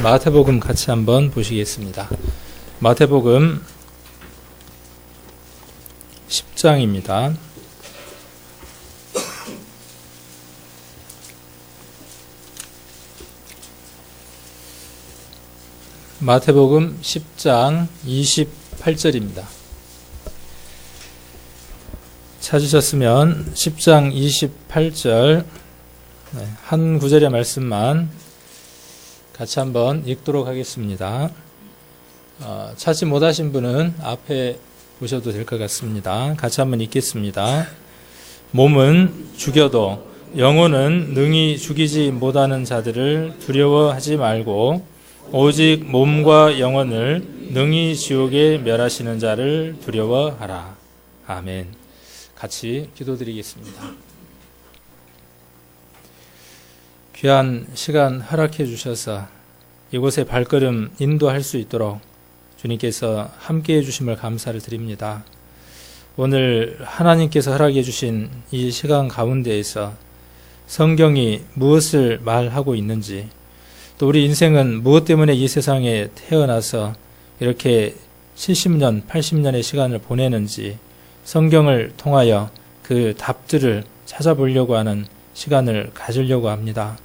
마태복음 같이 한번 보시겠습니다. 마태복음 10장입니다. 마태복음 10장 28절입니다. 찾으셨으면 10장 28절 한 구절의 말씀만 같이 한번 읽도록 하겠습니다. 찾지 못하신 분은 앞에 보셔도 될 것 같습니다. 같이 한번 읽겠습니다. 몸은 죽여도 영혼은 능히 죽이지 못하는 자들을 두려워하지 말고 오직 몸과 영혼을 능히 지옥에 멸하시는 자를 두려워하라. 아멘. 같이 기도드리겠습니다. 귀한 시간 허락해 주셔서 이곳에 발걸음 인도할 수 있도록 주님께서 함께해 주심을 감사를 드립니다. 오늘 하나님께서 허락해 주신 이 시간 가운데에서 성경이 무엇을 말하고 있는지, 또 우리 인생은 무엇 때문에 이 세상에 태어나서 이렇게 70년, 80년의 시간을 보내는지 성경을 통하여 그 답들을 찾아보려고 하는 시간을 가지려고 합니다.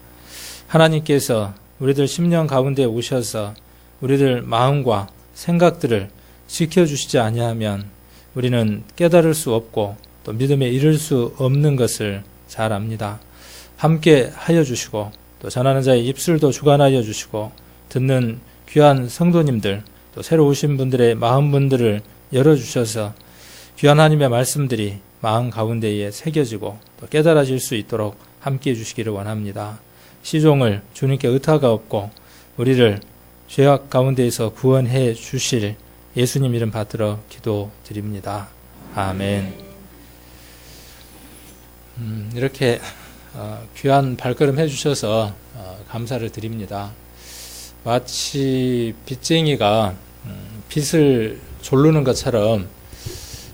하나님께서 우리들 심령 가운데 오셔서 우리들 마음과 생각들을 지켜주시지 아니하면 우리는 깨달을 수 없고 또 믿음에 이를 수 없는 것을 잘 압니다. 함께 하여 주시고 또 전하는 자의 입술도 주관하여 주시고 듣는 귀한 성도님들 또 새로 오신 분들의 마음문들을 열어주셔서 귀한 하나님의 말씀들이 마음 가운데에 새겨지고 또 깨달아질 수 있도록 함께해 주시기를 원합니다. 시종을 주님께 의타가 없고 우리를 죄악 가운데에서 구원해 주실 예수님 이름 받들어 기도드립니다. 아멘. 이렇게 귀한 발걸음 해주셔서 감사를 드립니다. 마치 빚쟁이가 빚을 졸르는 것처럼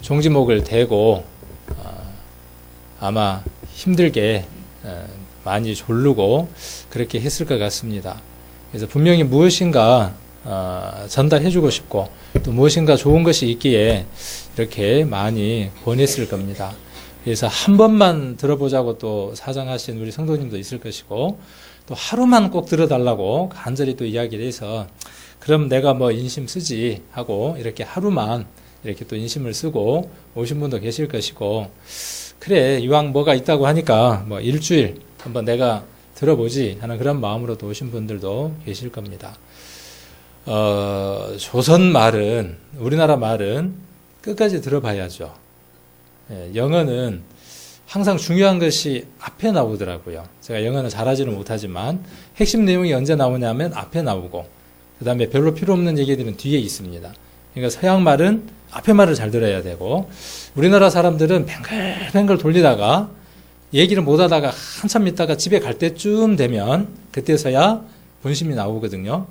종지목을 대고 아마 힘들게 많이 졸르고 그렇게 했을 것 같습니다. 그래서 분명히 무엇인가 전달해주고 싶고 또 무엇인가 좋은 것이 있기에 이렇게 많이 보냈을 겁니다. 그래서 한 번만 들어보자고 또 사정하신 우리 성도님도 있을 것이고 또 하루만 꼭 들어달라고 간절히 또 이야기를 해서 그럼 내가 뭐 인심 쓰지 하고 이렇게 하루만 이렇게 또 인심을 쓰고 오신 분도 계실 것이고 그래 이왕 뭐가 있다고 하니까 뭐 일주일 한번 내가 들어보지 하는 그런 마음으로 또 오신 분들도 계실 겁니다. 조선 말은 우리나라 말은 끝까지 들어봐야죠. 영어는 항상 중요한 것이 앞에 나오더라고요. 제가 영어는 잘하지는 못하지만 핵심 내용이 언제 나오냐면 앞에 나오고 그 다음에 별로 필요 없는 얘기들은 뒤에 있습니다. 그러니까 서양 말은 앞에 말을 잘 들어야 되고 우리나라 사람들은 뱅글뱅글 돌리다가 얘기를 못하다가 한참 있다가 집에 갈 때쯤 되면 그때서야 본심이 나오거든요.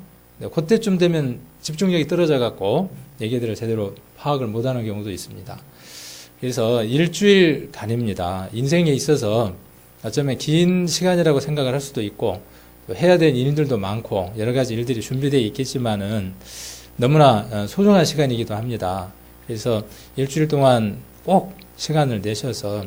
그때쯤 되면 집중력이 떨어져 갖고 얘기들을 제대로 파악을 못하는 경우도 있습니다. 그래서 일주일간입니다. 인생에 있어서 어쩌면 긴 시간이라고 생각을 할 수도 있고 또 해야 될 일들도 많고 여러 가지 일들이 준비되어 있겠지만은 너무나 소중한 시간이기도 합니다. 그래서 일주일 동안 꼭 시간을 내셔서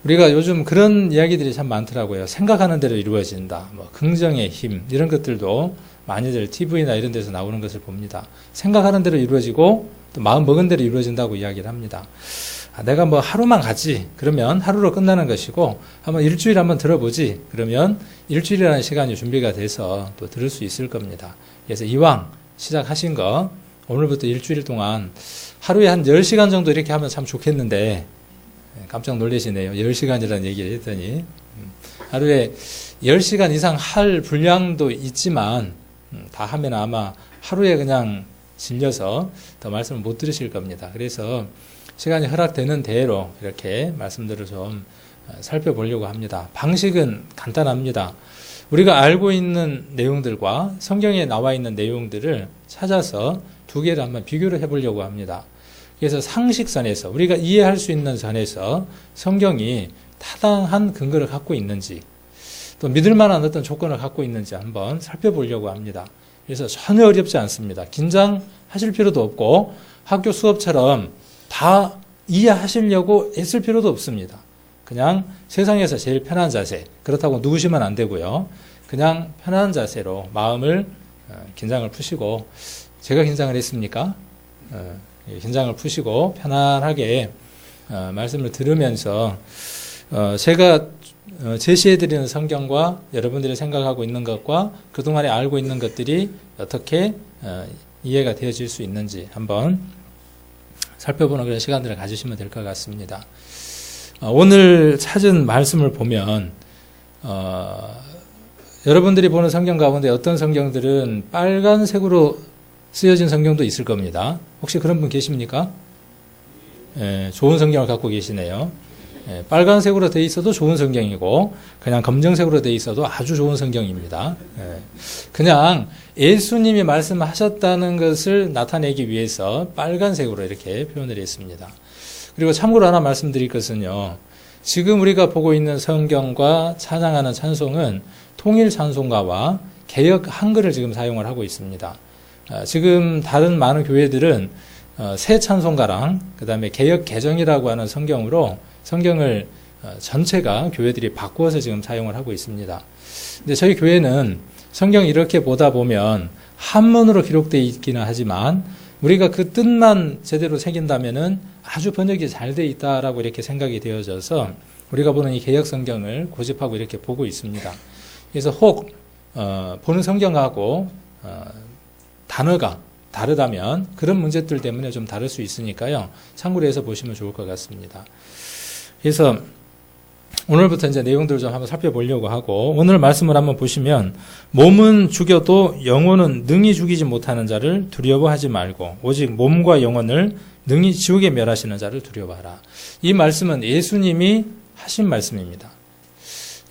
우리가 요즘 그런 이야기들이 참 많더라고요. 생각하는 대로 이루어진다. 뭐 긍정의 힘 이런 것들도 많이들 TV나 이런 데서 나오는 것을 봅니다. 생각하는 대로 이루어지고 또 마음 먹은 대로 이루어진다고 이야기를 합니다. 내가 뭐 하루만 가지 그러면 하루로 끝나는 것이고 한번 일주일 한번 들어보지 그러면 일주일이라는 시간이 준비가 돼서 또 들을 수 있을 겁니다. 그래서 이왕 시작하신 거 오늘부터 일주일 동안 하루에 한 10시간 정도 이렇게 하면 참 좋겠는데 깜짝 놀라시네요. 10시간이라는 얘기를 했더니 하루에 10시간 이상 할 분량도 있지만 다 하면 아마 하루에 그냥 질려서 더 말씀을 못 들으실 겁니다. 그래서 시간이 허락되는 대로 이렇게 말씀들을 좀 살펴보려고 합니다. 방식은 간단합니다. 우리가 알고 있는 내용들과 성경에 나와 있는 내용들을 찾아서 두 개를 한번 비교를 해보려고 합니다. 그래서 상식선에서 우리가 이해할 수 있는 선에서 성경이 타당한 근거를 갖고 있는지 또 믿을 만한 어떤 조건을 갖고 있는지 한번 살펴보려고 합니다. 그래서 전혀 어렵지 않습니다. 긴장하실 필요도 없고 학교 수업처럼 다 이해하시려고 애쓸 필요도 없습니다. 그냥 세상에서 제일 편한 자세, 그렇다고 누우시면 안 되고요. 그냥 편한 자세로 마음을 긴장을 푸시고, 제가 긴장을 했습니까? 긴장을 푸시고 편안하게 말씀을 들으면서 제가 제시해드리는 성경과 여러분들이 생각하고 있는 것과 그동안에 알고 있는 것들이 어떻게 이해가 되어질 수 있는지 한번 살펴보는 그런 시간들을 가지시면 될 것 같습니다. 오늘 찾은 말씀을 보면 여러분들이 보는 성경 가운데 어떤 성경들은 빨간색으로 쓰여진 성경도 있을 겁니다. 혹시 그런 분 계십니까? 좋은 성경을 갖고 계시네요. 빨간색으로 돼 있어도 좋은 성경이고 그냥 검정색으로 돼 있어도 아주 좋은 성경입니다. 그냥 예수님이 말씀하셨다는 것을 나타내기 위해서 빨간색으로 이렇게 표현을 했습니다. 그리고 참고로 하나 말씀드릴 것은요. 지금 우리가 보고 있는 성경과 찬양하는 찬송은 통일 찬송가와 개역 한글을 지금 사용을 하고 있습니다. 지금 다른 많은 교회들은 새 찬송가랑 그 다음에 개역 개정이라고 하는 성경으로 성경을 전체가 교회들이 바꾸어서 지금 사용을 하고 있습니다. 근데 저희 교회는 성경 이렇게 보다 보면 한문으로 기록되어 있기는 하지만 우리가 그 뜻만 제대로 새긴다면은 아주 번역이 잘 돼 있다라고 이렇게 생각이 되어져서 우리가 보는 이 개역 성경을 고집하고 이렇게 보고 있습니다. 그래서 혹 보는 성경하고 단어가 다르다면 그런 문제들 때문에 좀 다를 수 있으니까요. 참고로 해서 보시면 좋을 것 같습니다. 그래서 오늘부터 이제 내용들을 좀 한번 살펴보려고 하고 오늘 말씀을 한번 보시면 몸은 죽여도 영혼은 능히 죽이지 못하는 자를 두려워하지 말고 오직 몸과 영혼을 능히 지옥에 멸하시는 자를 두려워하라. 이 말씀은 예수님이 하신 말씀입니다.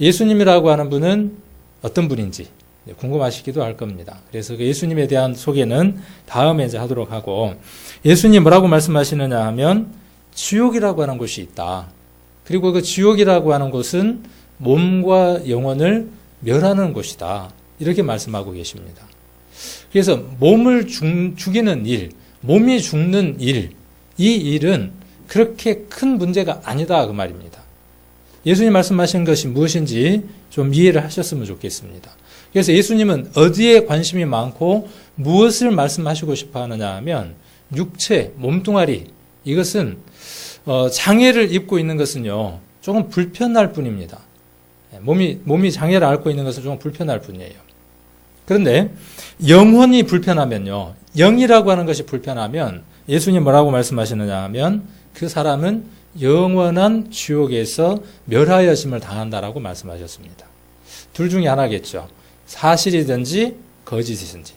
예수님이라고 하는 분은 어떤 분인지 궁금하시기도 할 겁니다. 그래서 그 예수님에 대한 소개는 다음에 이제 하도록 하고 예수님 뭐라고 말씀하시느냐 하면 지옥이라고 하는 곳이 있다. 그리고 그 지옥이라고 하는 곳은 몸과 영혼을 멸하는 곳이다. 이렇게 말씀하고 계십니다. 그래서 몸을 죽이는 일, 몸이 죽는 일, 이 일은 그렇게 큰 문제가 아니다 그 말입니다. 예수님 말씀하신 것이 무엇인지 좀 이해를 하셨으면 좋겠습니다. 그래서 예수님은 어디에 관심이 많고 무엇을 말씀하시고 싶어 하느냐 하면 육체, 몸뚱아리 이것은 장애를 입고 있는 것은요 조금 불편할 뿐입니다. 몸이 장애를 앓고 있는 것은 조금 불편할 뿐이에요. 그런데 영혼이 불편하면요, 영이라고 하는 것이 불편하면 예수님 뭐라고 말씀하시느냐 하면 그 사람은 영원한 지옥에서 멸하여짐을 당한다라고 말씀하셨습니다. 둘 중에 하나겠죠. 사실이든지 거짓이든지.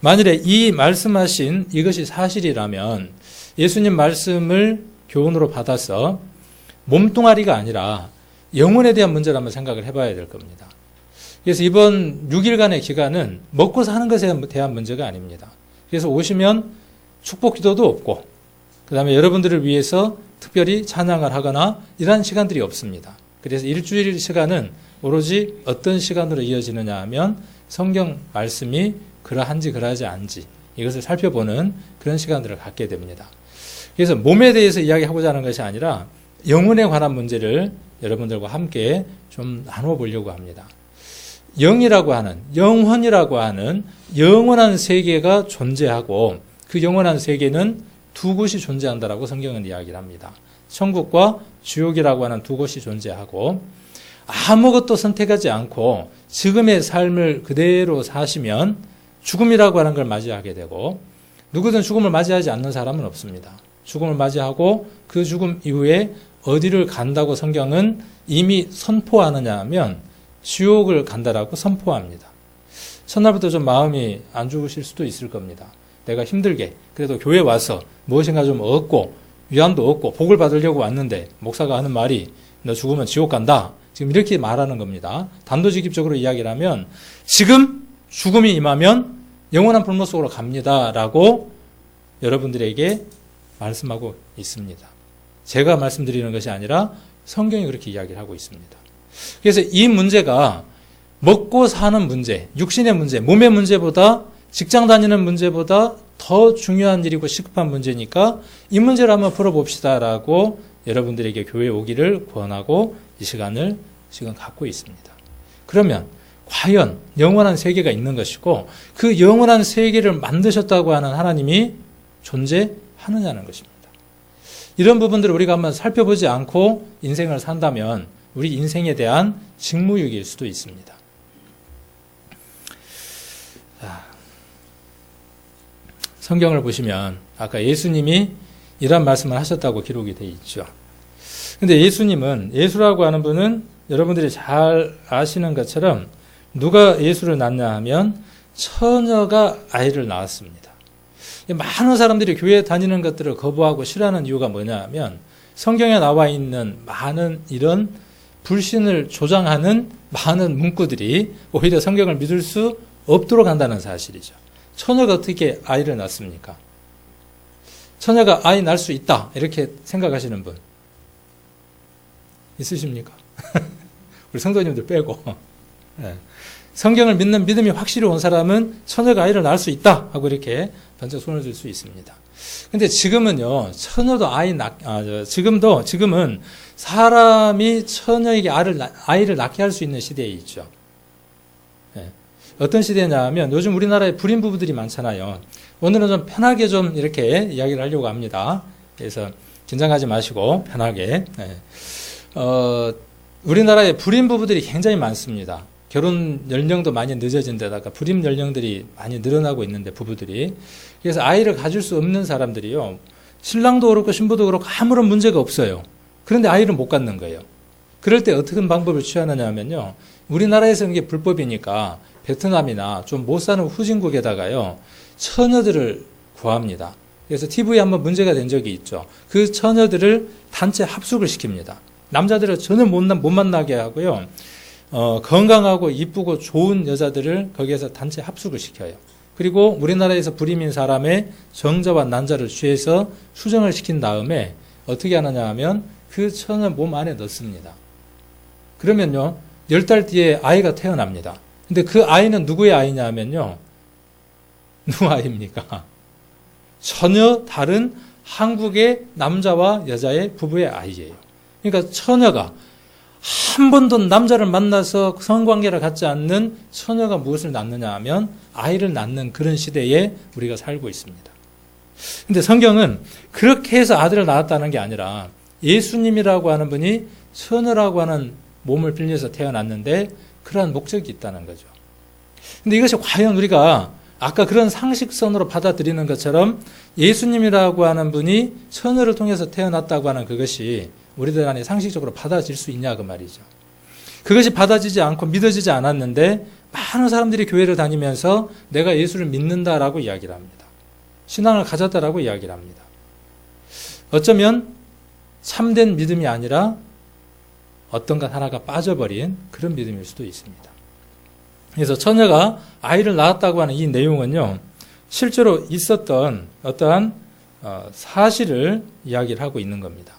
만일에 이 말씀하신 이것이 사실이라면 예수님 말씀을 교훈으로 받아서 몸뚱아리가 아니라 영혼에 대한 문제를 한번 생각을 해봐야 될 겁니다. 그래서 이번 6일간의 기간은 먹고 사는 것에 대한 문제가 아닙니다. 그래서 오시면 축복 기도도 없고 그 다음에 여러분들을 위해서 특별히 찬양을 하거나 이러한 시간들이 없습니다. 그래서 일주일 시간은 오로지 어떤 시간으로 이어지느냐 하면 성경 말씀이 그러한지 그러하지 않은지 이것을 살펴보는 그런 시간들을 갖게 됩니다. 그래서 몸에 대해서 이야기하고자 하는 것이 아니라 영혼에 관한 문제를 여러분들과 함께 좀 나눠보려고 합니다. 영이라고 하는, 영혼이라고 하는 영원한 세계가 존재하고 그 영원한 세계는 두 곳이 존재한다라고 성경은 이야기를 합니다. 천국과 지옥이라고 하는 두 곳이 존재하고 아무것도 선택하지 않고 지금의 삶을 그대로 사시면 죽음이라고 하는 걸 맞이하게 되고 누구든 죽음을 맞이하지 않는 사람은 없습니다. 죽음을 맞이하고 그 죽음 이후에 어디를 간다고 성경은 이미 선포하느냐 하면 지옥을 간다라고 선포합니다. 첫날부터 좀 마음이 안 좋으실 수도 있을 겁니다. 내가 힘들게 그래도 교회 와서 무엇인가 좀 얻고 위안도 얻고 복을 받으려고 왔는데 목사가 하는 말이 너 죽으면 지옥 간다. 지금 이렇게 말하는 겁니다. 단도직입적으로 이야기를 하면 지금 죽음이 임하면 영원한 불못 속으로 갑니다라고 여러분들에게 말씀하고 있습니다. 제가 말씀드리는 것이 아니라 성경이 그렇게 이야기를 하고 있습니다. 그래서 이 문제가 먹고 사는 문제, 육신의 문제, 몸의 문제보다 직장 다니는 문제보다 더 중요한 일이고 시급한 문제니까 이 문제를 한번 풀어봅시다라고 여러분들에게 교회에 오기를 권하고 이 시간을 지금 갖고 있습니다. 그러면 과연 영원한 세계가 있는 것이고 그 영원한 세계를 만드셨다고 하는 하나님이 존재하느냐는 것입니다. 이런 부분들을 우리가 한번 살펴보지 않고 인생을 산다면 우리 인생에 대한 직무유기일 수도 있습니다. 성경을 보시면 아까 예수님이 이런 말씀을 하셨다고 기록이 되어 있죠. 근데 예수라고 하는 분은 여러분들이 잘 아시는 것처럼 누가 예수를 낳냐 하면 처녀가 아이를 낳았습니다. 많은 사람들이 교회에 다니는 것들을 거부하고 싫어하는 이유가 뭐냐 하면 성경에 나와 있는 많은 이런 불신을 조장하는 많은 문구들이 오히려 성경을 믿을 수 없도록 한다는 사실이죠. 처녀가 어떻게 아이를 낳습니까? 처녀가 아이 낳을 수 있다 이렇게 생각하시는 분 있으십니까? 우리 성도님들 빼고 네. 성경을 믿는 믿음이 확실히 온 사람은 처녀가 아이를 낳을 수 있다 하고 이렇게 번쩍 손을 들 수 있습니다. 근데 지금은요, 처녀도 지금은 사람이 처녀에게 아이를 낳게 할 수 있는 시대에 있죠. 네. 어떤 시대냐 하면 요즘 우리나라에 불임 부부들이 많잖아요. 오늘은 좀 편하게 좀 이렇게 이야기를 하려고 합니다. 그래서 긴장하지 마시고 편하게. 네. 우리나라에 불임 부부들이 굉장히 많습니다. 결혼 연령도 많이 늦어진 데다가 불임 연령들이 많이 늘어나고 있는데 부부들이. 그래서 아이를 가질 수 없는 사람들이요. 신랑도 그렇고 신부도 그렇고 아무런 문제가 없어요. 그런데 아이를 못 갖는 거예요. 그럴 때 어떤 방법을 취하느냐 하면요. 우리나라에서는 이게 불법이니까 베트남이나 좀 못 사는 후진국에다가요. 처녀들을 구합니다. 그래서 TV에 한번 문제가 된 적이 있죠. 그 처녀들을 단체 합숙을 시킵니다. 남자들은 전혀 못 만나게 하고요. 건강하고 이쁘고 좋은 여자들을 거기에서 단체 합숙을 시켜요. 그리고 우리나라에서 불임인 사람의 정자와 난자를 취해서 수정을 시킨 다음에 어떻게 하느냐 하면 그 처녀 몸 안에 넣습니다. 그러면요, 10달 뒤에 아이가 태어납니다. 근데 그 아이는 누구의 아이냐 하면요, 누구 아이입니까? 전혀 다른 한국의 남자와 여자의 부부의 아이예요. 그러니까 처녀가 한 번도 남자를 만나서 성관계를 갖지 않는 처녀가 무엇을 낳느냐 하면 아이를 낳는 그런 시대에 우리가 살고 있습니다. 근데 성경은 그렇게 해서 아들을 낳았다는 게 아니라 예수님이라고 하는 분이 처녀라고 하는 몸을 빌려서 태어났는데 그러한 목적이 있다는 거죠. 근데 이것이 과연 우리가 아까 그런 상식선으로 받아들이는 것처럼 예수님이라고 하는 분이 처녀를 통해서 태어났다고 하는 그것이 우리들 안에 상식적으로 받아질 수 있냐 그 말이죠. 그것이 받아지지 않고 믿어지지 않았는데 많은 사람들이 교회를 다니면서 내가 예수를 믿는다라고 이야기를 합니다. 신앙을 가졌다라고 이야기를 합니다. 어쩌면 참된 믿음이 아니라 어떤 것 하나가 빠져버린 그런 믿음일 수도 있습니다. 그래서 처녀가 아이를 낳았다고 하는 이 내용은요, 실제로 있었던 어떠한 사실을 이야기를 하고 있는 겁니다.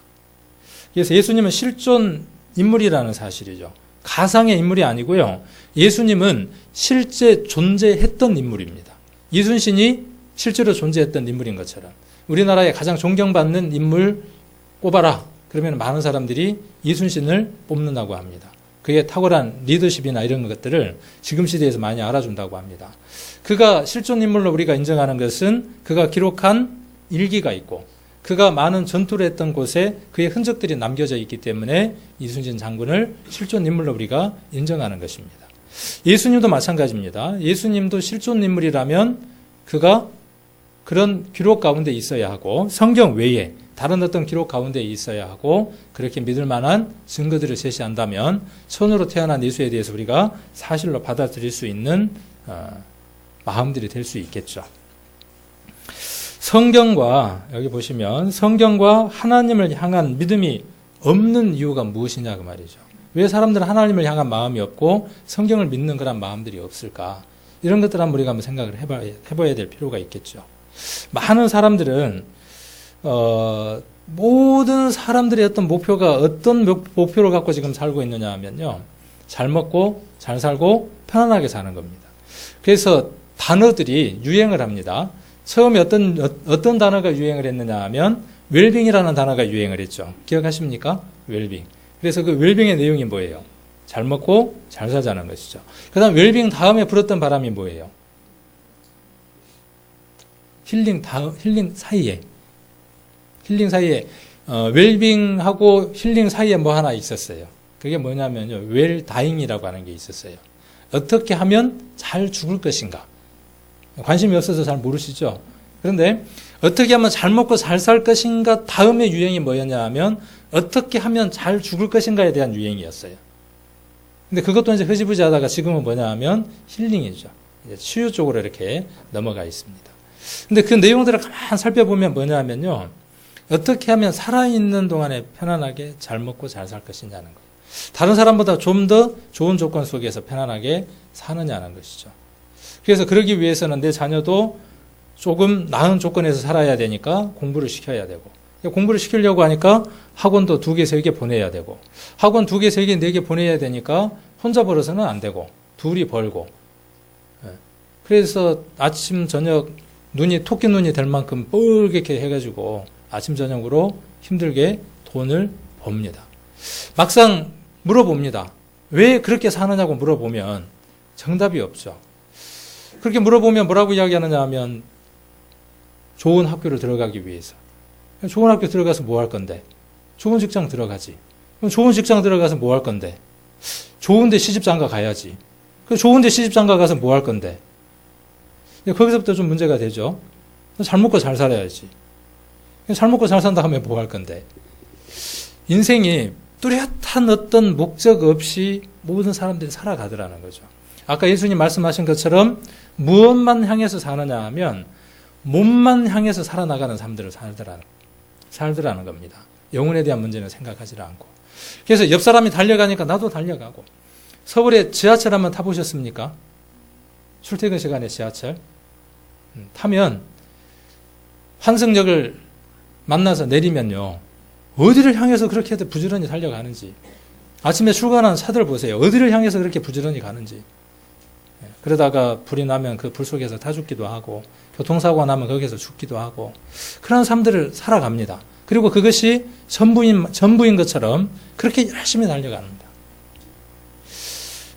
그래서 예수님은 실존 인물이라는 사실이죠. 가상의 인물이 아니고요. 예수님은 실제 존재했던 인물입니다. 이순신이 실제로 존재했던 인물인 것처럼 우리나라에 가장 존경받는 인물 꼽아라. 그러면 많은 사람들이 이순신을 뽑는다고 합니다. 그의 탁월한 리더십이나 이런 것들을 지금 시대에서 많이 알아준다고 합니다. 그가 실존 인물로 우리가 인정하는 것은 그가 기록한 일기가 있고 그가 많은 전투를 했던 곳에 그의 흔적들이 남겨져 있기 때문에 이순신 장군을 실존 인물로 우리가 인정하는 것입니다. 예수님도 마찬가지입니다. 예수님도 실존 인물이라면 그가 그런 기록 가운데 있어야 하고 성경 외에 다른 어떤 기록 가운데 있어야 하고 그렇게 믿을 만한 증거들을 제시한다면 처녀로 태어난 예수에 대해서 우리가 사실로 받아들일 수 있는 마음들이 될 수 있겠죠. 성경과 여기 보시면 성경과 하나님을 향한 믿음이 없는 이유가 무엇이냐 그 말이죠. 왜 사람들은 하나님을 향한 마음이 없고 성경을 믿는 그런 마음들이 없을까? 이런 것들 한번 우리가 한번 생각을 해봐야 될 필요가 있겠죠. 많은 사람들은 모든 사람들의 어떤 목표가 어떤 목표를 갖고 지금 살고 있느냐 하면요. 잘 먹고 잘 살고 편안하게 사는 겁니다. 그래서 단어들이 유행을 합니다. 처음에 어떤 단어가 유행을 했느냐 하면 웰빙이라는 단어가 유행을 했죠. 기억하십니까? 웰빙. 그래서 그 웰빙의 내용이 뭐예요? 잘 먹고 잘 살자는 것이죠. 그 다음 웰빙 다음에 불었던 바람이 뭐예요? 힐링 사이에 웰빙하고 힐링 사이에 뭐 하나 있었어요. 그게 뭐냐면요. 웰다잉이라고 하는 게 있었어요. 어떻게 하면 잘 죽을 것인가. 관심이 없어서 잘 모르시죠? 그런데 어떻게 하면 잘 먹고 잘 살 것인가 다음에 유행이 뭐였냐 하면 어떻게 하면 잘 죽을 것인가에 대한 유행이었어요. 근데 그것도 이제 흐지부지 하다가 지금은 뭐냐 하면 힐링이죠. 이제 치유 쪽으로 이렇게 넘어가 있습니다. 근데 그 내용들을 가만 살펴보면 뭐냐 하면요. 어떻게 하면 살아있는 동안에 편안하게 잘 먹고 잘 살 것이냐는 거예요. 다른 사람보다 좀 더 좋은 조건 속에서 편안하게 사느냐는 것이죠. 그래서 그러기 위해서는 내 자녀도 조금 나은 조건에서 살아야 되니까 공부를 시켜야 되고, 공부를 시키려고 하니까 학원도 2개, 3개 보내야 되고, 학원 2개, 3개, 4개 보내야 되니까 혼자 벌어서는 안 되고, 둘이 벌고. 그래서 아침, 저녁 눈이 토끼 눈이 될 만큼 뻘겋게 해가지고 아침, 저녁으로 힘들게 돈을 법니다. 막상 물어봅니다. 왜 그렇게 사느냐고 물어보면 정답이 없죠. 그렇게 물어보면 뭐라고 이야기하느냐 하면 좋은 학교를 들어가기 위해서. 좋은 학교 들어가서 뭐 할 건데? 좋은 직장 들어가지. 그럼 좋은 직장 들어가서 뭐 할 건데? 좋은데 시집장가 가야지. 좋은데 시집장가 가서 뭐 할 건데? 거기서부터 좀 문제가 되죠. 잘 먹고 잘 살아야지. 잘 먹고 잘 산다 하면 뭐 할 건데? 인생이 뚜렷한 어떤 목적 없이 모든 사람들이 살아가더라는 거죠. 아까 예수님 말씀하신 것처럼 무엇만 향해서 사느냐 하면 몸만 향해서 살아나가는 삶들을 살더라는 겁니다. 영혼에 대한 문제는 생각하지 않고. 그래서 옆 사람이 달려가니까 나도 달려가고. 서울에 지하철 한번 타보셨습니까? 출퇴근 시간에 지하철 타면 환승역을 만나서 내리면요. 어디를 향해서 그렇게 부지런히 달려가는지. 아침에 출근하는 차들 보세요. 어디를 향해서 그렇게 부지런히 가는지. 그러다가 불이 나면 그 불 속에서 타 죽기도 하고, 교통사고가 나면 거기서 죽기도 하고, 그런 삶들을 살아갑니다. 그리고 그것이 전부인 것처럼 그렇게 열심히 달려갑니다.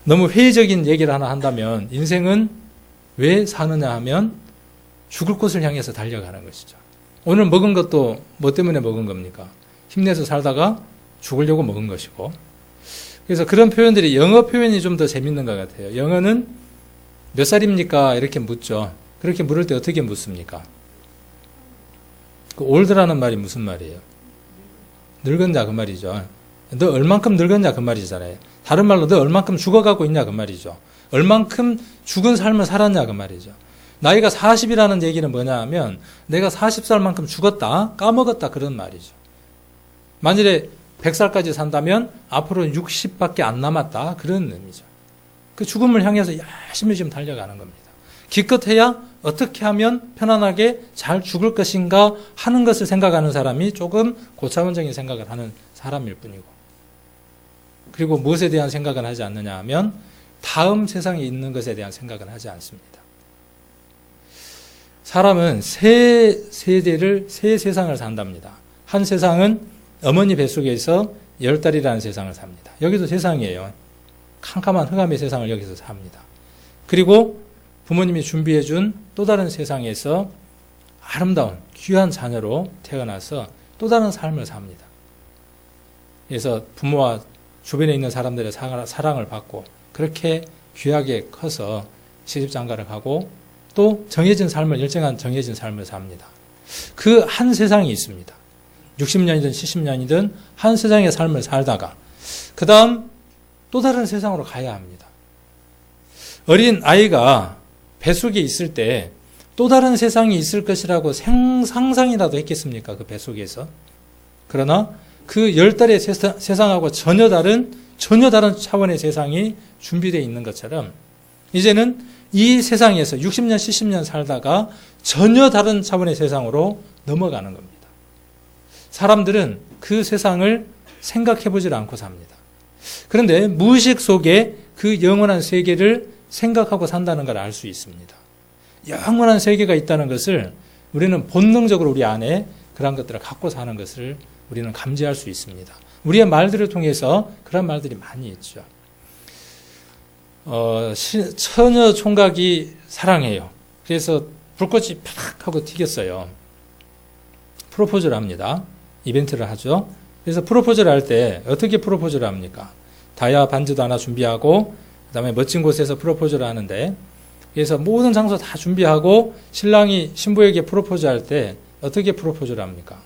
너무 회의적인 얘기를 하나 한다면, 인생은 왜 사느냐 하면 죽을 곳을 향해서 달려가는 것이죠. 오늘 먹은 것도 뭐 때문에 먹은 겁니까? 힘내서 살다가 죽으려고 먹은 것이고. 그래서 그런 표현들이 영어 표현이 좀 더 재밌는 것 같아요. 영어는 몇 살입니까? 이렇게 묻죠. 그렇게 물을 때 어떻게 묻습니까? 그 올드라는 말이 무슨 말이에요? 늙었냐 그 말이죠. 너 얼만큼 늙었냐 그 말이잖아요. 다른 말로 너 얼만큼 죽어가고 있냐 그 말이죠. 얼만큼 죽은 삶을 살았냐 그 말이죠. 나이가 40이라는 얘기는 뭐냐 하면 내가 40살만큼 죽었다, 까먹었다 그런 말이죠. 만일에 100살까지 산다면 앞으로 60밖에 안 남았다 그런 의미죠. 그 죽음을 향해서 열심히 지금 달려가는 겁니다. 기껏해야 어떻게 하면 편안하게 잘 죽을 것인가 하는 것을 생각하는 사람이 조금 고차원적인 생각을 하는 사람일 뿐이고, 그리고 무엇에 대한 생각은 하지 않느냐 하면 다음 세상에 있는 것에 대한 생각은 하지 않습니다. 사람은 세 세대를, 세 세상을 산답니다. 한 세상은 어머니 뱃속에서 10달이라는 세상을 삽니다. 여기도 세상이에요. 캄캄한 흑암의 세상을 여기서 삽니다. 그리고 부모님이 준비해 준 또 다른 세상에서 아름다운 귀한 자녀로 태어나서 또 다른 삶을 삽니다. 그래서 부모와 주변에 있는 사람들의 사랑을 받고 그렇게 귀하게 커서 시집장가를 가고 또 정해진 삶을, 일정한 정해진 삶을 삽니다. 그 한 세상이 있습니다. 60년이든 70년이든 한 세상의 삶을 살다가 그 다음 또 다른 세상으로 가야 합니다. 어린 아이가 뱃속에 있을 때 또 다른 세상이 있을 것이라고 상상이라도 했겠습니까? 그 뱃속에서. 그러나 그 10달의 세상하고 전혀 다른 차원의 세상이 준비되어 있는 것처럼 이제는 이 세상에서 60년, 70년 살다가 전혀 다른 차원의 세상으로 넘어가는 겁니다. 사람들은 그 세상을 생각해 보질 않고 삽니다. 그런데 무의식 속에 그 영원한 세계를 생각하고 산다는 걸 알 수 있습니다. 영원한 세계가 있다는 것을 우리는 본능적으로 우리 안에 그런 것들을 갖고 사는 것을 우리는 감지할 수 있습니다. 우리의 말들을 통해서 그런 말들이 많이 있죠. 처녀 총각이 사랑해요. 그래서 불꽃이 팍 하고 튀겼어요. 프로포즈를 합니다. 이벤트를 하죠. 그래서 프로포즈를 할 때 어떻게 프로포즈를 합니까? 다이아 반지도 하나 준비하고 그다음에 멋진 곳에서 프로포즈를 하는데, 그래서 모든 장소 다 준비하고 신랑이 신부에게 프로포즈할 때 어떻게 프로포즈를 합니까?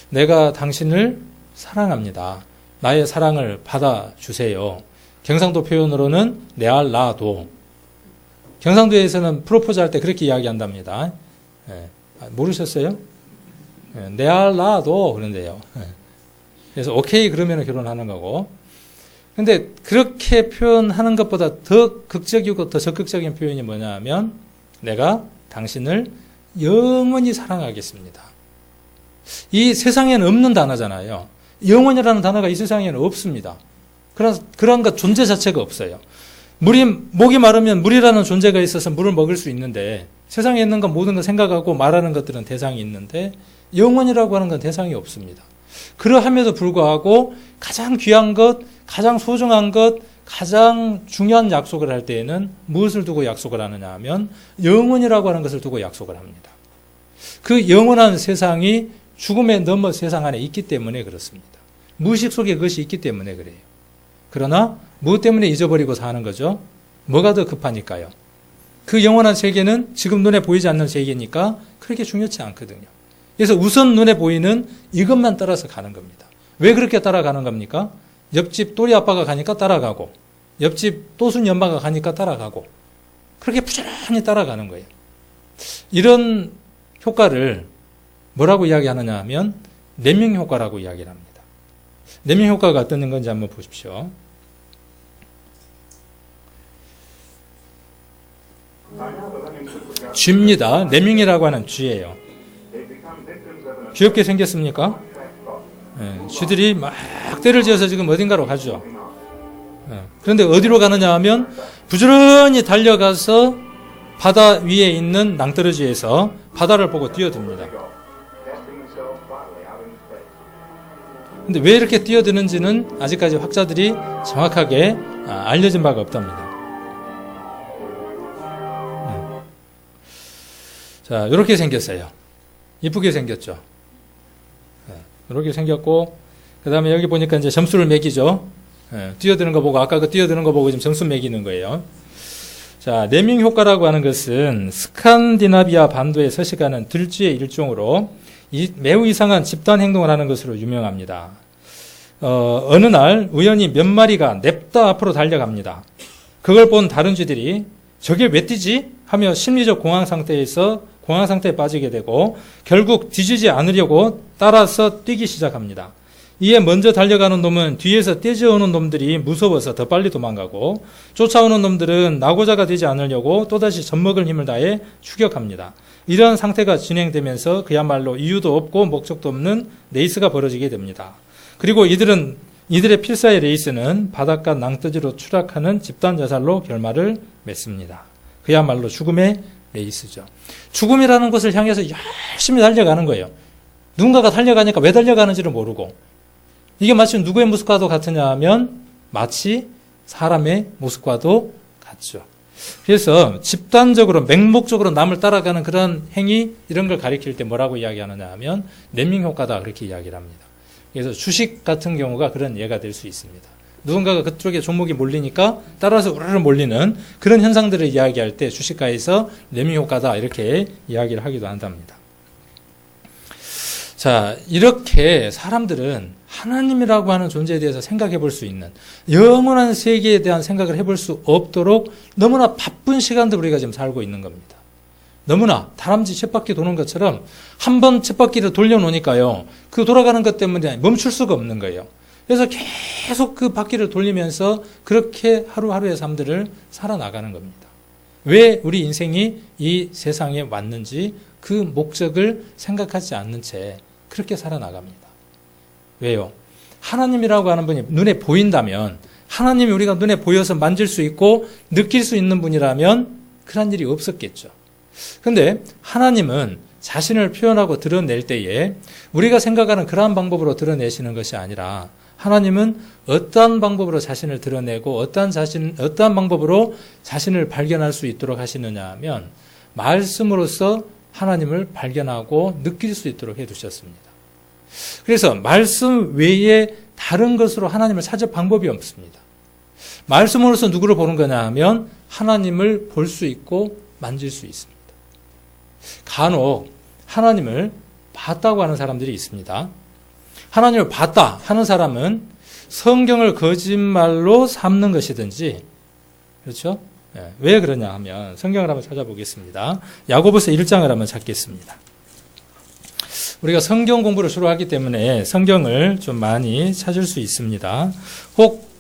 내가 당신을 사랑합니다. 나의 사랑을 받아주세요. 경상도 표현으로는 내알라도. 경상도에서는 프로포즈 할 때 그렇게 이야기한답니다. 예. 모르셨어요? 예. 내알라도 그런데요. 예. 그래서 오케이 그러면 결혼하는 거고. 근데 그렇게 표현하는 것보다 더 극적이고 더 적극적인 표현이 뭐냐 하면 내가 당신을 영원히 사랑하겠습니다. 이 세상에는 없는 단어잖아요. 영원이라는 단어가 이 세상에는 없습니다. 그런 것 존재 자체가 없어요. 목이 마르면 물이라는 존재가 있어서 물을 먹을 수 있는데, 세상에 있는 건 모든 걸 생각하고 말하는 것들은 대상이 있는데 영원이라고 하는 건 대상이 없습니다. 그러함에도 불구하고 가장 귀한 것, 가장 소중한 것, 가장 중요한 약속을 할 때에는 무엇을 두고 약속을 하느냐 하면 영원이라고 하는 것을 두고 약속을 합니다. 그 영원한 세상이 죽음에 넘어 세상 안에 있기 때문에 그렇습니다. 무의식 속에 그것이 있기 때문에 그래요. 그러나 무엇 때문에 잊어버리고 사는 거죠? 뭐가 더 급하니까요. 그 영원한 세계는 지금 눈에 보이지 않는 세계니까 그렇게 중요치 않거든요. 그래서 우선 눈에 보이는 이것만 따라서 가는 겁니다. 왜 그렇게 따라가는 겁니까? 옆집 또리 아빠가 가니까 따라가고, 옆집 또순이 엄마가 가니까 따라가고, 그렇게 부지런히 따라가는 거예요. 이런 효과를 뭐라고 이야기하느냐 하면 램밍 효과라고 이야기를 합니다. 램밍 효과가 어떤 건지 한번 보십시오. 쥐입니다. 램밍이라고 하는 쥐예요. 귀엽게 생겼습니까? 네, 쥐들이 막 떼를 지어서 지금 어딘가로 가죠. 네, 그런데 어디로 가느냐 하면 부지런히 달려가서 바다 위에 있는 낭떠러지에서 바다를 보고 뛰어듭니다. 근데 왜 이렇게 뛰어드는지는 아직까지 학자들이 정확하게 알려진 바가 없답니다. 자, 이렇게 생겼어요. 이쁘게 생겼죠. 이렇게 생겼고, 그 다음에 여기 보니까 이제 점수를 매기죠. 뛰어드는 거 보고, 아까 그 뛰어드는 거 보고 지금 점수 매기는 거예요. 자, 램밍 효과라고 하는 것은 스칸디나비아 반도에 서식하는 들쥐의 일종으로 매우 이상한 집단 행동을 하는 것으로 유명합니다. 어느 날 우연히 몇 마리가 냅다 앞으로 달려갑니다. 그걸 본 다른 쥐들이 저게 왜 뛰지? 하며 심리적 공황 상태에 빠지게 되고 결국 뒤지지 않으려고 따라서 뛰기 시작합니다. 이에 먼저 달려가는 놈은 뒤에서 떼져오는 놈들이 무서워서 더 빨리 도망가고, 쫓아오는 놈들은 낙오자가 되지 않으려고 또다시 젖먹을 힘을 다해 추격합니다. 이러한 상태가 진행되면서 그야말로 이유도 없고 목적도 없는 레이스가 벌어지게 됩니다. 그리고 이들의 필사의 레이스는 바닷가 낭떠지로 추락하는 집단 자살로 결말을 맺습니다. 그야말로 죽음의 레이스죠. 죽음이라는 것을 향해서 열심히 달려가는 거예요. 누군가가 달려가니까 왜 달려가는지를 모르고, 이게 마치 누구의 모습과도 같으냐 하면 마치 사람의 모습과도 같죠. 그래서 집단적으로 맹목적으로 남을 따라가는 그런 행위, 이런 걸 가리킬 때 뭐라고 이야기하느냐 하면 램밍 효과다, 그렇게 이야기를 합니다. 그래서 주식 같은 경우가 그런 예가 될 수 있습니다. 누군가가 그쪽에 종목이 몰리니까 따라서 우르르 몰리는 그런 현상들을 이야기할 때 주식가에서 램밍 효과다, 이렇게 이야기를 하기도 한답니다. 자, 이렇게 사람들은 하나님이라고 하는 존재에 대해서 생각해 볼 수 있는, 영원한 세계에 대한 생각을 해볼 수 없도록 너무나 바쁜 시간들 우리가 지금 살고 있는 겁니다. 너무나 다람쥐 쳇바퀴 도는 것처럼 한 번 쳇바퀴를 돌려놓으니까요, 그 돌아가는 것 때문에 멈출 수가 없는 거예요. 그래서 계속 그 바퀴를 돌리면서 그렇게 하루하루의 삶들을 살아나가는 겁니다. 왜 우리 인생이 이 세상에 왔는지 그 목적을 생각하지 않는 채 그렇게 살아나갑니다. 왜요? 하나님이라고 하는 분이 눈에 보인다면, 하나님이 우리가 눈에 보여서 만질 수 있고 느낄 수 있는 분이라면 그런 일이 없었겠죠. 그런데 하나님은 자신을 표현하고 드러낼 때에 우리가 생각하는 그러한 방법으로 드러내시는 것이 아니라, 하나님은 어떠한 방법으로 자신을 드러내고 어떠한 방법으로 자신을 발견할 수 있도록 하시느냐 하면, 말씀으로써 하나님을 발견하고 느낄 수 있도록 해두셨습니다. 그래서 말씀 외에 다른 것으로 하나님을 찾을 방법이 없습니다. 말씀으로서 누구를 보는 거냐 하면 하나님을 볼 수 있고 만질 수 있습니다. 간혹 하나님을 봤다고 하는 사람들이 있습니다. 하나님을 봤다 하는 사람은 성경을 거짓말로 삼는 것이든지, 그렇죠? 왜 그러냐 하면 성경을 한번 찾아보겠습니다. 야고보서 1장을 한번 찾겠습니다. 우리가 성경 공부를 주로 하기 때문에 성경을 좀 많이 찾을 수 있습니다. 혹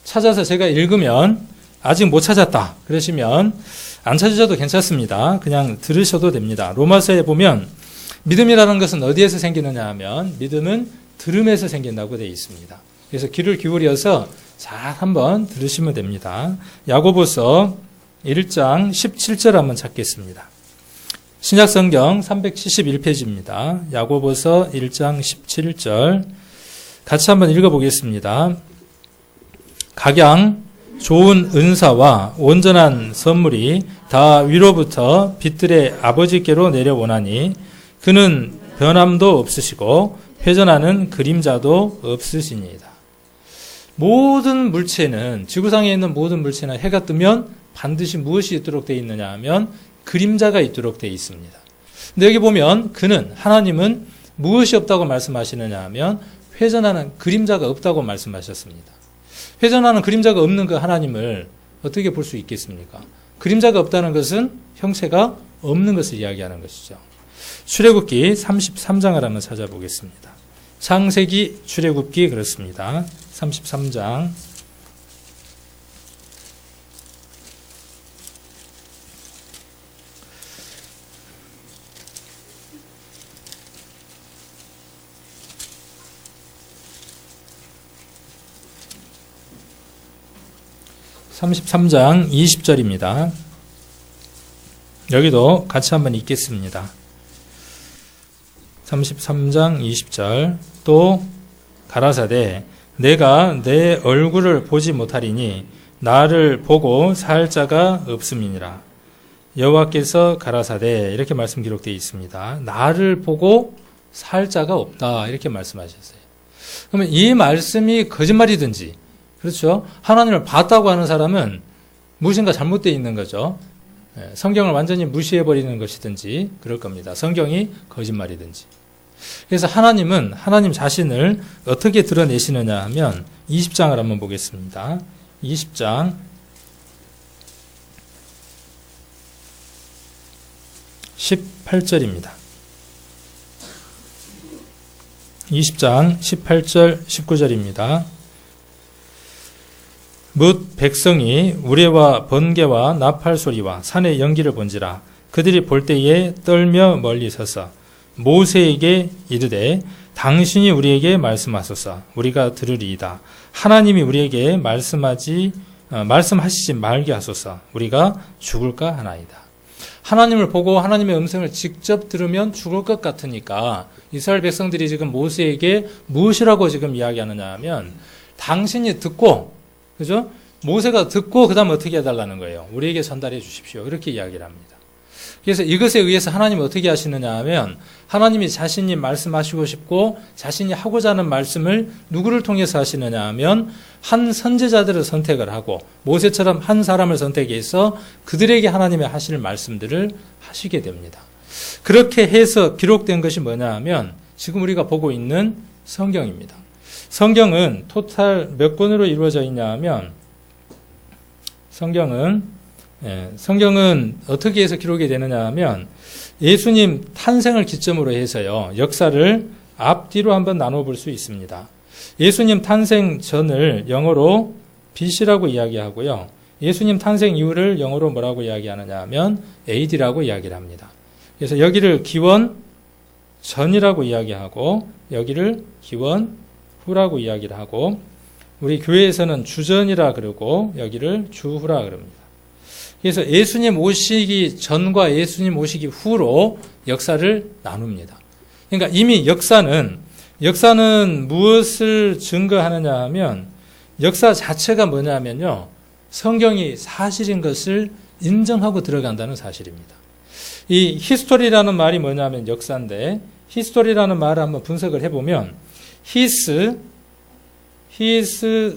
찾아서 제가 읽으면 아직 못 찾았다 그러시면 안 찾으셔도 괜찮습니다. 그냥 들으셔도 됩니다. 로마서에 보면 믿음이라는 것은 어디에서 생기느냐 하면 믿음은 들음에서 생긴다고 되어 있습니다. 그래서 귀를 기울여서 잘 한번 들으시면 됩니다. 야고보서 1장 17절 한번 찾겠습니다. 신약성경 371페이지입니다. 야고보서 1장 17절 같이 한번 읽어보겠습니다. 각양 좋은 은사와 온전한 선물이 다 위로부터 빛들의 아버지께로 내려오나니 그는 변함도 없으시고 회전하는 그림자도 없으시니이다. 모든 물체는, 지구상에 있는 모든 물체는 해가 뜨면 반드시 무엇이 있도록 되어 있느냐 하면 그림자가 있도록 되어 있습니다. 근데 여기 보면 그는, 하나님은 무엇이 없다고 말씀하시느냐 하면 회전하는 그림자가 없다고 말씀하셨습니다. 회전하는 그림자가 없는 그 하나님을 어떻게 볼 수 있겠습니까? 그림자가 없다는 것은 형체가 없는 것을 이야기하는 것이죠. 출애굽기 33장을 한번 찾아보겠습니다. 창세기, 출애굽기 그렇습니다. 33장 33장 20절입니다. 여기도 같이 한번 읽겠습니다. 33장 20절 또 가라사대 내가 내 얼굴을 보지 못하리니 나를 보고 살 자가 없음이니라. 여호와께서 가라사대 이렇게 말씀 기록되어 있습니다. 나를 보고 살 자가 없다 이렇게 말씀하셨어요. 그러면 이 말씀이 거짓말이든지, 그렇죠? 하나님을 봤다고 하는 사람은 무엇인가 잘못되어 있는 거죠. 성경을 완전히 무시해버리는 것이든지 그럴 겁니다. 성경이 거짓말이든지. 그래서 하나님은 하나님 자신을 어떻게 드러내시느냐 하면 20장을 한번 보겠습니다. 20장 18절입니다. 20장 18절 19절입니다. 뭇 백성이 우레와 번개와 나팔 소리와 산의 연기를 본지라 그들이 볼 때에 떨며 멀리 서서 모세에게 이르되 당신이 우리에게 말씀하소서 우리가 들으리이다. 하나님이 우리에게 말씀하시지 말게 하소서 우리가 죽을까 하나이다. 하나님을 보고 하나님의 음성을 직접 들으면 죽을 것 같으니까 이스라엘 백성들이 지금 모세에게 무엇이라고 지금 이야기하느냐 하면 당신이 듣고, 그죠? 모세가 듣고 그 다음에 어떻게 해달라는 거예요. 우리에게 전달해 주십시오. 이렇게 이야기를 합니다. 그래서 이것에 의해서 하나님이 어떻게 하시느냐 하면 하나님이 자신이 말씀하시고 싶고 자신이 하고자 하는 말씀을 누구를 통해서 하시느냐 하면 한 선지자들을 선택을 하고 모세처럼 한 사람을 선택해서 그들에게 하나님의 하실 말씀들을 하시게 됩니다. 그렇게 해서 기록된 것이 뭐냐 하면 지금 우리가 보고 있는 성경입니다. 성경은 토탈 몇 권으로 이루어져 있냐 하면 성경은 어떻게 해서 기록이 되느냐 하면 예수님 탄생을 기점으로 해서요. 역사를 앞뒤로 한번 나눠볼 수 있습니다. 예수님 탄생 전을 영어로 BC라고 이야기하고요. 예수님 탄생 이후를 영어로 뭐라고 이야기하느냐 하면 AD라고 이야기를 합니다. 그래서 여기를 기원 전이라고 이야기하고 여기를 기원 후라고 이야기를 하고, 우리 교회에서는 주전이라 그러고 여기를 주후라 그럽니다. 그래서 예수님 오시기 전과 예수님 오시기 후로 역사를 나눕니다. 그러니까 이미 역사는 무엇을 증거하느냐 하면, 역사 자체가 뭐냐면요, 성경이 사실인 것을 인정하고 들어간다는 사실입니다. 이 히스토리라는 말이 뭐냐면 역사인데, 히스토리라는 말을 한번 분석을 해보면 his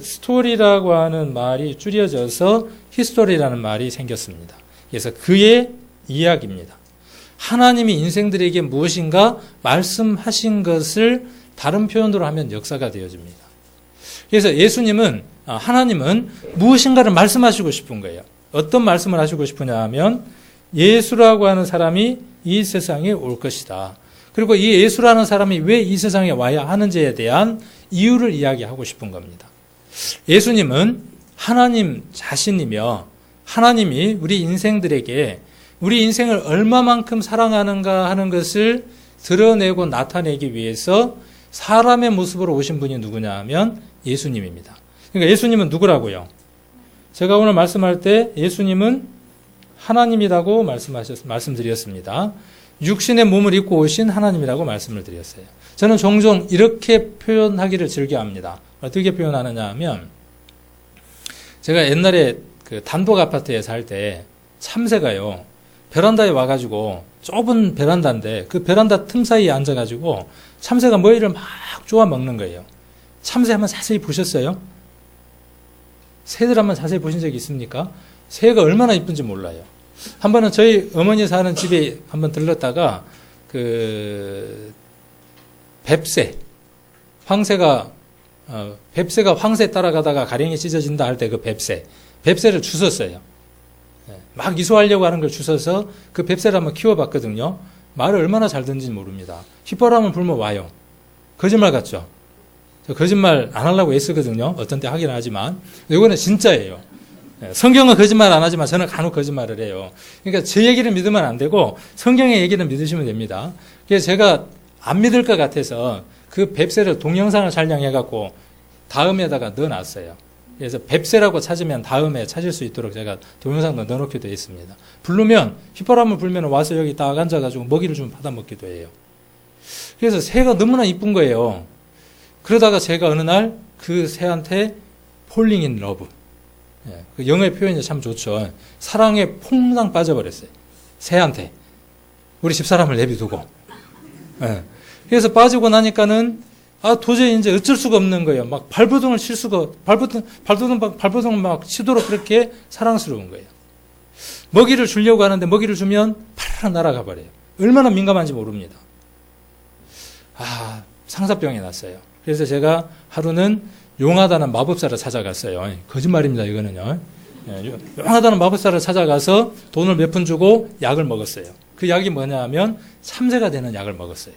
story라고 하는 말이 줄여져서 히스토리라는 말이 생겼습니다. 그래서 그의 이야기입니다. 하나님이 인생들에게 무엇인가 말씀하신 것을 다른 표현으로 하면 역사가 되어집니다. 그래서 하나님은 무엇인가를 말씀하시고 싶은 거예요. 어떤 말씀을 하시고 싶으냐 하면, 예수라고 하는 사람이 이 세상에 올 것이다. 그리고 이 예수라는 사람이 왜 이 세상에 와야 하는지에 대한 이유를 이야기하고 싶은 겁니다. 예수님은 하나님 자신이며, 하나님이 우리 인생들에게 우리 인생을 얼마만큼 사랑하는가 하는 것을 드러내고 나타내기 위해서 사람의 모습으로 오신 분이 누구냐 하면 예수님입니다. 그러니까 예수님은 누구라고요? 제가 오늘 말씀할 때 예수님은 하나님이라고 말씀드렸습니다. 육신의 몸을 입고 오신 하나님이라고 말씀을 드렸어요. 저는 종종 이렇게 표현하기를 즐겨합니다. 어떻게 표현하느냐 하면, 제가 옛날에 그 단독 아파트에 살 때 참새가요, 베란다에 와가지고, 좁은 베란다인데 그 베란다 틈 사이에 앉아가지고 참새가 머리를 막 쪼아 먹는 거예요. 참새 한번 자세히 보셨어요? 새들 한번 자세히 보신 적이 있습니까? 새가 얼마나 이쁜지 몰라요. 한 번은 저희 어머니 사는 집에 한번 들렀다가 뱁새, 뱁새가 황새 따라가다가 가랭이 찢어진다 할 때 그 뱁새를 주웠어요. 막 이소하려고 하는 걸 주워서 그 뱁새를 한번 키워봤거든요. 말을 얼마나 잘 듣는지 모릅니다. 휘바람을 불면 와요. 거짓말 같죠? 저 거짓말 안 하려고 애쓰거든요. 어떤 때 하긴 하지만. 이거는 진짜예요. 성경은 거짓말 안 하지만 저는 간혹 거짓말을 해요. 그러니까 제 얘기를 믿으면 안 되고 성경의 얘기는 믿으시면 됩니다. 그래서 제가 안 믿을 것 같아서 그 뱁새를 동영상을 촬영해갖고 다음에다가 넣어놨어요. 그래서 뱁새라고 찾으면 다음에 찾을 수 있도록 제가 동영상도 넣어놓기도 했습니다. 부르면, 휘바람을 불면 와서 여기 딱 앉아가지고 먹이를 좀 받아먹기도 해요. 그래서 새가 너무나 이쁜 거예요. 그러다가 제가 어느 날 그 새한테 falling in love, 그 영어의 표현이 참 좋죠. 사랑에 퐁당 빠져버렸어요. 새한테. 우리 집사람을 내비두고. 그래서 빠지고 나니까는 도저히 이제 어쩔 수가 없는 거예요. 막 발버둥을 칠 수가, 발버둥을 막 치도록 그렇게 사랑스러운 거예요. 먹이를 주려고 하는데 먹이를 주면 파르르 날아가 버려요. 얼마나 민감한지 모릅니다. 상사병이 났어요. 그래서 제가 하루는 용하다는 마법사를 찾아갔어요. 거짓말입니다, 이거는요. 용하다는 마법사를 찾아가서 돈을 몇 푼 주고 약을 먹었어요. 그 약이 뭐냐 하면 참새가 되는 약을 먹었어요.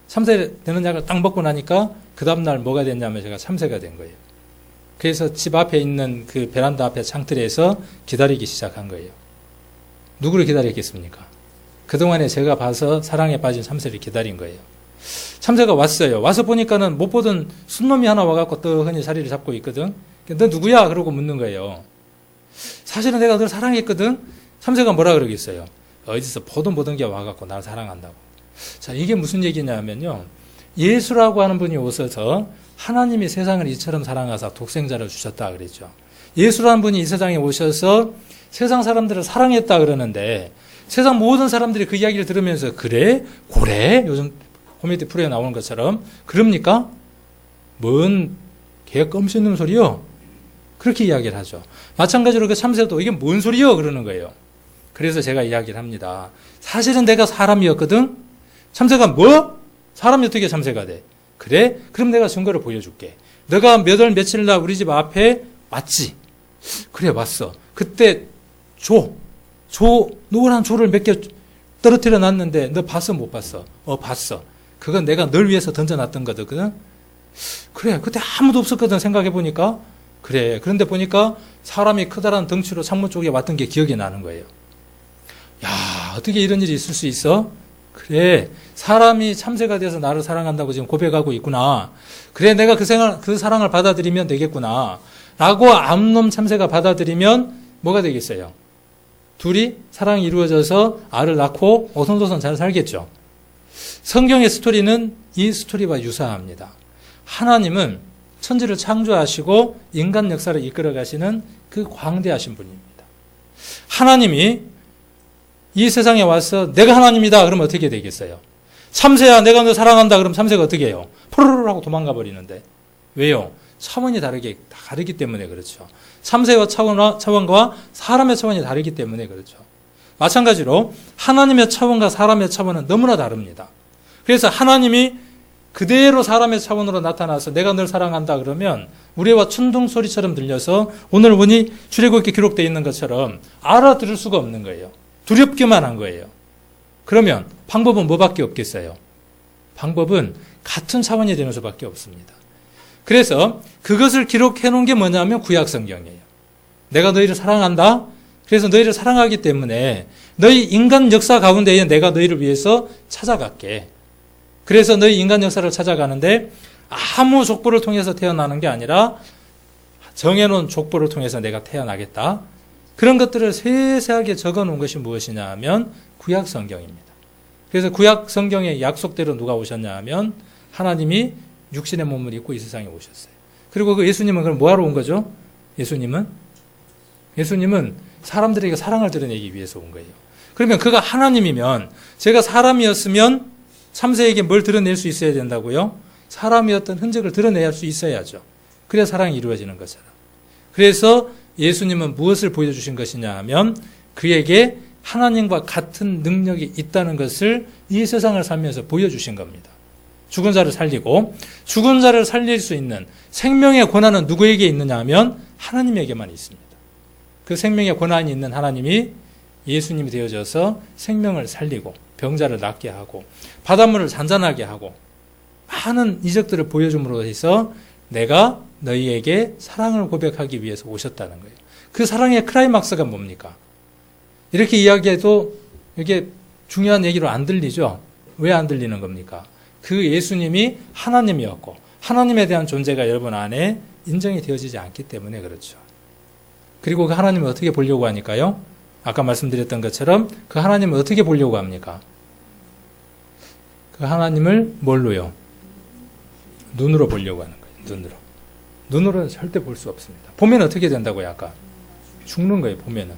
참새 되는 약을 딱 먹고 나니까 그 다음날 뭐가 됐냐면 제가 참새가 된 거예요. 그래서 집 앞에 있는 그 베란다 앞에 창틀에서 기다리기 시작한 거예요. 누구를 기다렸겠습니까? 그동안에 제가 봐서 사랑에 빠진 참새를 기다린 거예요. 참새가 왔어요. 와서 보니까는 못 보던 순놈이 하나 와갖고 떡하니 자리를 잡고 있거든. 너 누구야? 그러고 묻는 거예요. 사실은 내가 널 사랑했거든. 참새가 뭐라 그러겠어요? 어디서 보던 게 와갖고 날 사랑한다고. 자, 이게 무슨 얘기냐면요. 예수라고 하는 분이 오셔서 하나님이 세상을 이처럼 사랑하사 독생자를 주셨다 그랬죠. 예수라는 분이 이 세상에 오셔서 세상 사람들을 사랑했다 그러는데, 세상 모든 사람들이 그 이야기를 들으면서 그래? 고래? 요즘 코미디 프로에 나오는 것처럼 그럽니까? 뭔 개 껌 씹는 소리요? 그렇게 이야기를 하죠. 마찬가지로 그 참새도 이게 뭔 소리요? 그러는 거예요. 그래서 제가 이야기를 합니다. 사실은 내가 사람이었거든? 참새가 뭐? 사람이 어떻게 참새가 돼? 그래? 그럼 내가 증거를 보여줄게. 너가 몇 월 며칠 날 우리 집 앞에 왔지? 그래, 왔어. 그때 노란 조를 몇 개 떨어뜨려 놨는데 너 봤어, 못 봤어? 봤어. 그건 내가 널 위해서 던져놨던 거거든. 그래, 그때 아무도 없었거든, 생각해보니까. 그래, 그런데 보니까 사람이 커다란 덩치로 창문 쪽에 왔던 게 기억이 나는 거예요. 야, 어떻게 이런 일이 있을 수 있어? 그래, 사람이 참새가 돼서 나를 사랑한다고 지금 고백하고 있구나. 그래, 내가 그 사랑을 받아들이면 되겠구나. 라고 암놈 참새가 받아들이면 뭐가 되겠어요? 둘이 사랑이 이루어져서 알을 낳고 오손도손 잘 살겠죠. 성경의 스토리는 이 스토리와 유사합니다. 하나님은 천지를 창조하시고 인간 역사를 이끌어 가시는 그 광대하신 분입니다. 하나님이 이 세상에 와서 내가 하나님이다 그러면 어떻게 되겠어요? 참새야 내가 너 사랑한다 그러면 참새가 어떻게 해요? 포로로 하고 도망가 버리는데. 왜요? 차원이 다르기 때문에 그렇죠. 참새와 차원과 사람의 차원이 다르기 때문에 그렇죠. 마찬가지로 하나님의 차원과 사람의 차원은 너무나 다릅니다. 그래서 하나님이 그대로 사람의 차원으로 나타나서 내가 널 사랑한다 그러면 우리와 춘둥 소리처럼 들려서 오늘 보니 출애굽기에 기록되어 있는 것처럼 알아들을 수가 없는 거예요. 두렵기만 한 거예요. 그러면 방법은 뭐밖에 없겠어요? 방법은 같은 차원이 되는 수밖에 없습니다. 그래서 그것을 기록해 놓은 게 뭐냐면 구약성경이에요. 내가 너희를 사랑한다. 그래서 너희를 사랑하기 때문에 너희 인간 역사 가운데에 내가 너희를 위해서 찾아갈게. 그래서 너희 인간 역사를 찾아가는데 아무 족보를 통해서 태어나는 게 아니라 정해놓은 족보를 통해서 내가 태어나겠다. 그런 것들을 세세하게 적어놓은 것이 무엇이냐 하면 구약성경입니다. 그래서 구약성경의 약속대로 누가 오셨냐 하면 하나님이 육신의 몸을 입고 이 세상에 오셨어요. 그리고 그 예수님은 그럼 뭐하러 온 거죠? 예수님은 사람들에게 사랑을 드러내기 위해서 온 거예요. 그러면 그가 하나님이면 제가 사람이었으면 참새에게 뭘 드러낼 수 있어야 된다고요? 사람이었던 흔적을 드러내야 할 수 있어야죠. 그래야 사랑이 이루어지는 것처럼. 그래서 예수님은 무엇을 보여주신 것이냐 하면 그에게 하나님과 같은 능력이 있다는 것을 이 세상을 살면서 보여주신 겁니다. 죽은 자를 살리고 죽은 자를 살릴 수 있는 생명의 권한은 누구에게 있느냐 하면 하나님에게만 있습니다. 그 생명의 권한이 있는 하나님이 예수님이 되어져서 생명을 살리고 병자를 낫게 하고 바닷물을 잔잔하게 하고 많은 이적들을 보여줌으로 해서 내가 너희에게 사랑을 고백하기 위해서 오셨다는 거예요. 그 사랑의 클라이막스가 뭡니까? 이렇게 이야기해도 이게 중요한 얘기로 안 들리죠? 왜 안 들리는 겁니까? 그 예수님이 하나님이었고 하나님에 대한 존재가 여러분 안에 인정이 되어지지 않기 때문에 그렇죠. 그리고 그 하나님을 어떻게 보려고 하니까요? 아까 말씀드렸던 것처럼 그 하나님을 어떻게 보려고 합니까? 그 하나님을 뭘로요? 눈으로 보려고 하는 거예요. 눈으로는 절대 볼 수 없습니다. 보면 어떻게 된다고요? 아까 죽는 거예요. 보면은.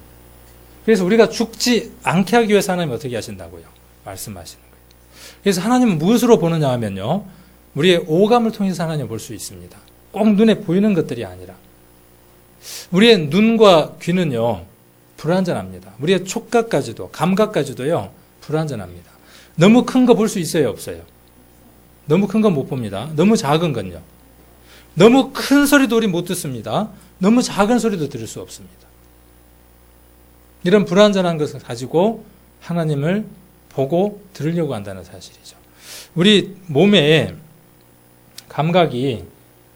그래서 우리가 죽지 않게 하기 위해서 하나님 어떻게 하신다고요? 말씀하시는 거예요. 그래서 하나님은 무엇으로 보느냐 하면요. 우리의 오감을 통해서 하나님을 볼 수 있습니다. 꼭 눈에 보이는 것들이 아니라. 우리의 눈과 귀는요. 불완전합니다. 우리의 촉각까지도 감각까지도요. 불완전합니다. 너무 큰 거 볼 수 있어요? 없어요? 너무 큰 건 못 봅니다. 너무 작은 건요. 너무 큰 소리도 우리 못 듣습니다. 너무 작은 소리도 들을 수 없습니다. 이런 불완전한 것을 가지고 하나님을 보고 들으려고 한다는 사실이죠. 우리 몸의 감각이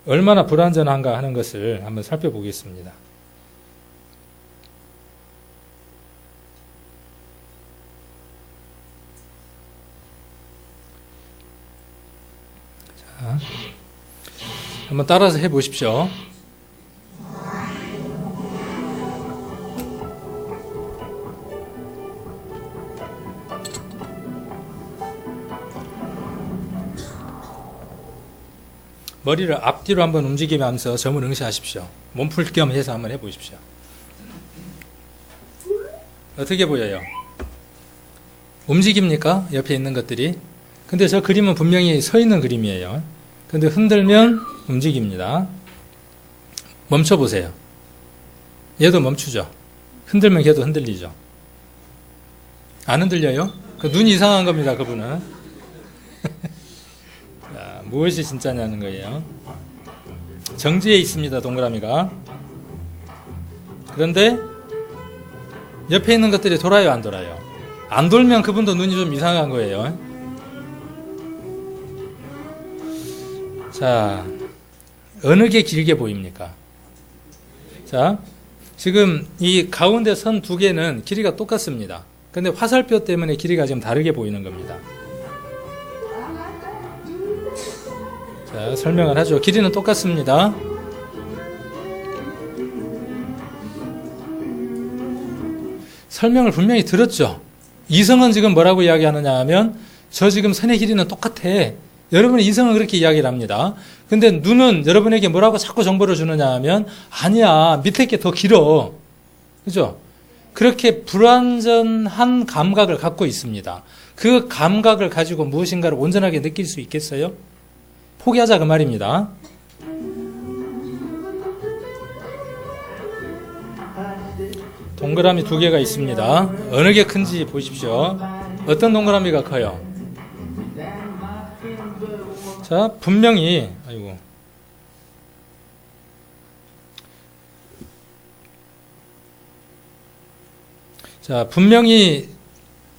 얼마나 불완전한가 하는 것을 한번 살펴보겠습니다. 자, 한번 따라서 해보십시오. 머리를 앞뒤로 한번 움직이면서 점을 응시하십시오. 몸풀 겸 해서 한번 해보십시오. 어떻게 보여요? 움직입니까? 옆에 있는 것들이? 근데 저 그림은 분명히 서 있는 그림이에요. 근데 흔들면 움직입니다. 멈춰보세요. 얘도 멈추죠. 흔들면 걔도 흔들리죠. 안 흔들려요? 그 눈이 이상한 겁니다, 그분은. 자, 무엇이 진짜냐는 거예요. 정지해 있습니다, 동그라미가. 그런데 옆에 있는 것들이 돌아요, 안 돌아요? 안 돌면 그분도 눈이 좀 이상한 거예요. 자, 어느 게 길게 보입니까? 자, 지금 이 가운데 선 두 개는 길이가 똑같습니다. 근데 화살표 때문에 길이가 지금 다르게 보이는 겁니다. 자, 설명을 하죠. 길이는 똑같습니다. 설명을 분명히 들었죠. 이성은 지금 뭐라고 이야기하느냐 하면 저 지금 선의 길이는 똑같아. 여러분의 이성은 그렇게 이야기를 합니다. 근데 눈은 여러분에게 뭐라고 자꾸 정보를 주느냐 하면 아니야, 밑에 게 더 길어. 그죠? 그렇게 불완전한 감각을 갖고 있습니다. 그 감각을 가지고 무엇인가를 온전하게 느낄 수 있겠어요? 포기하자 그 말입니다. 동그라미 두 개가 있습니다. 어느 게 큰지 보십시오. 어떤 동그라미가 커요? 자, 분명히 분명히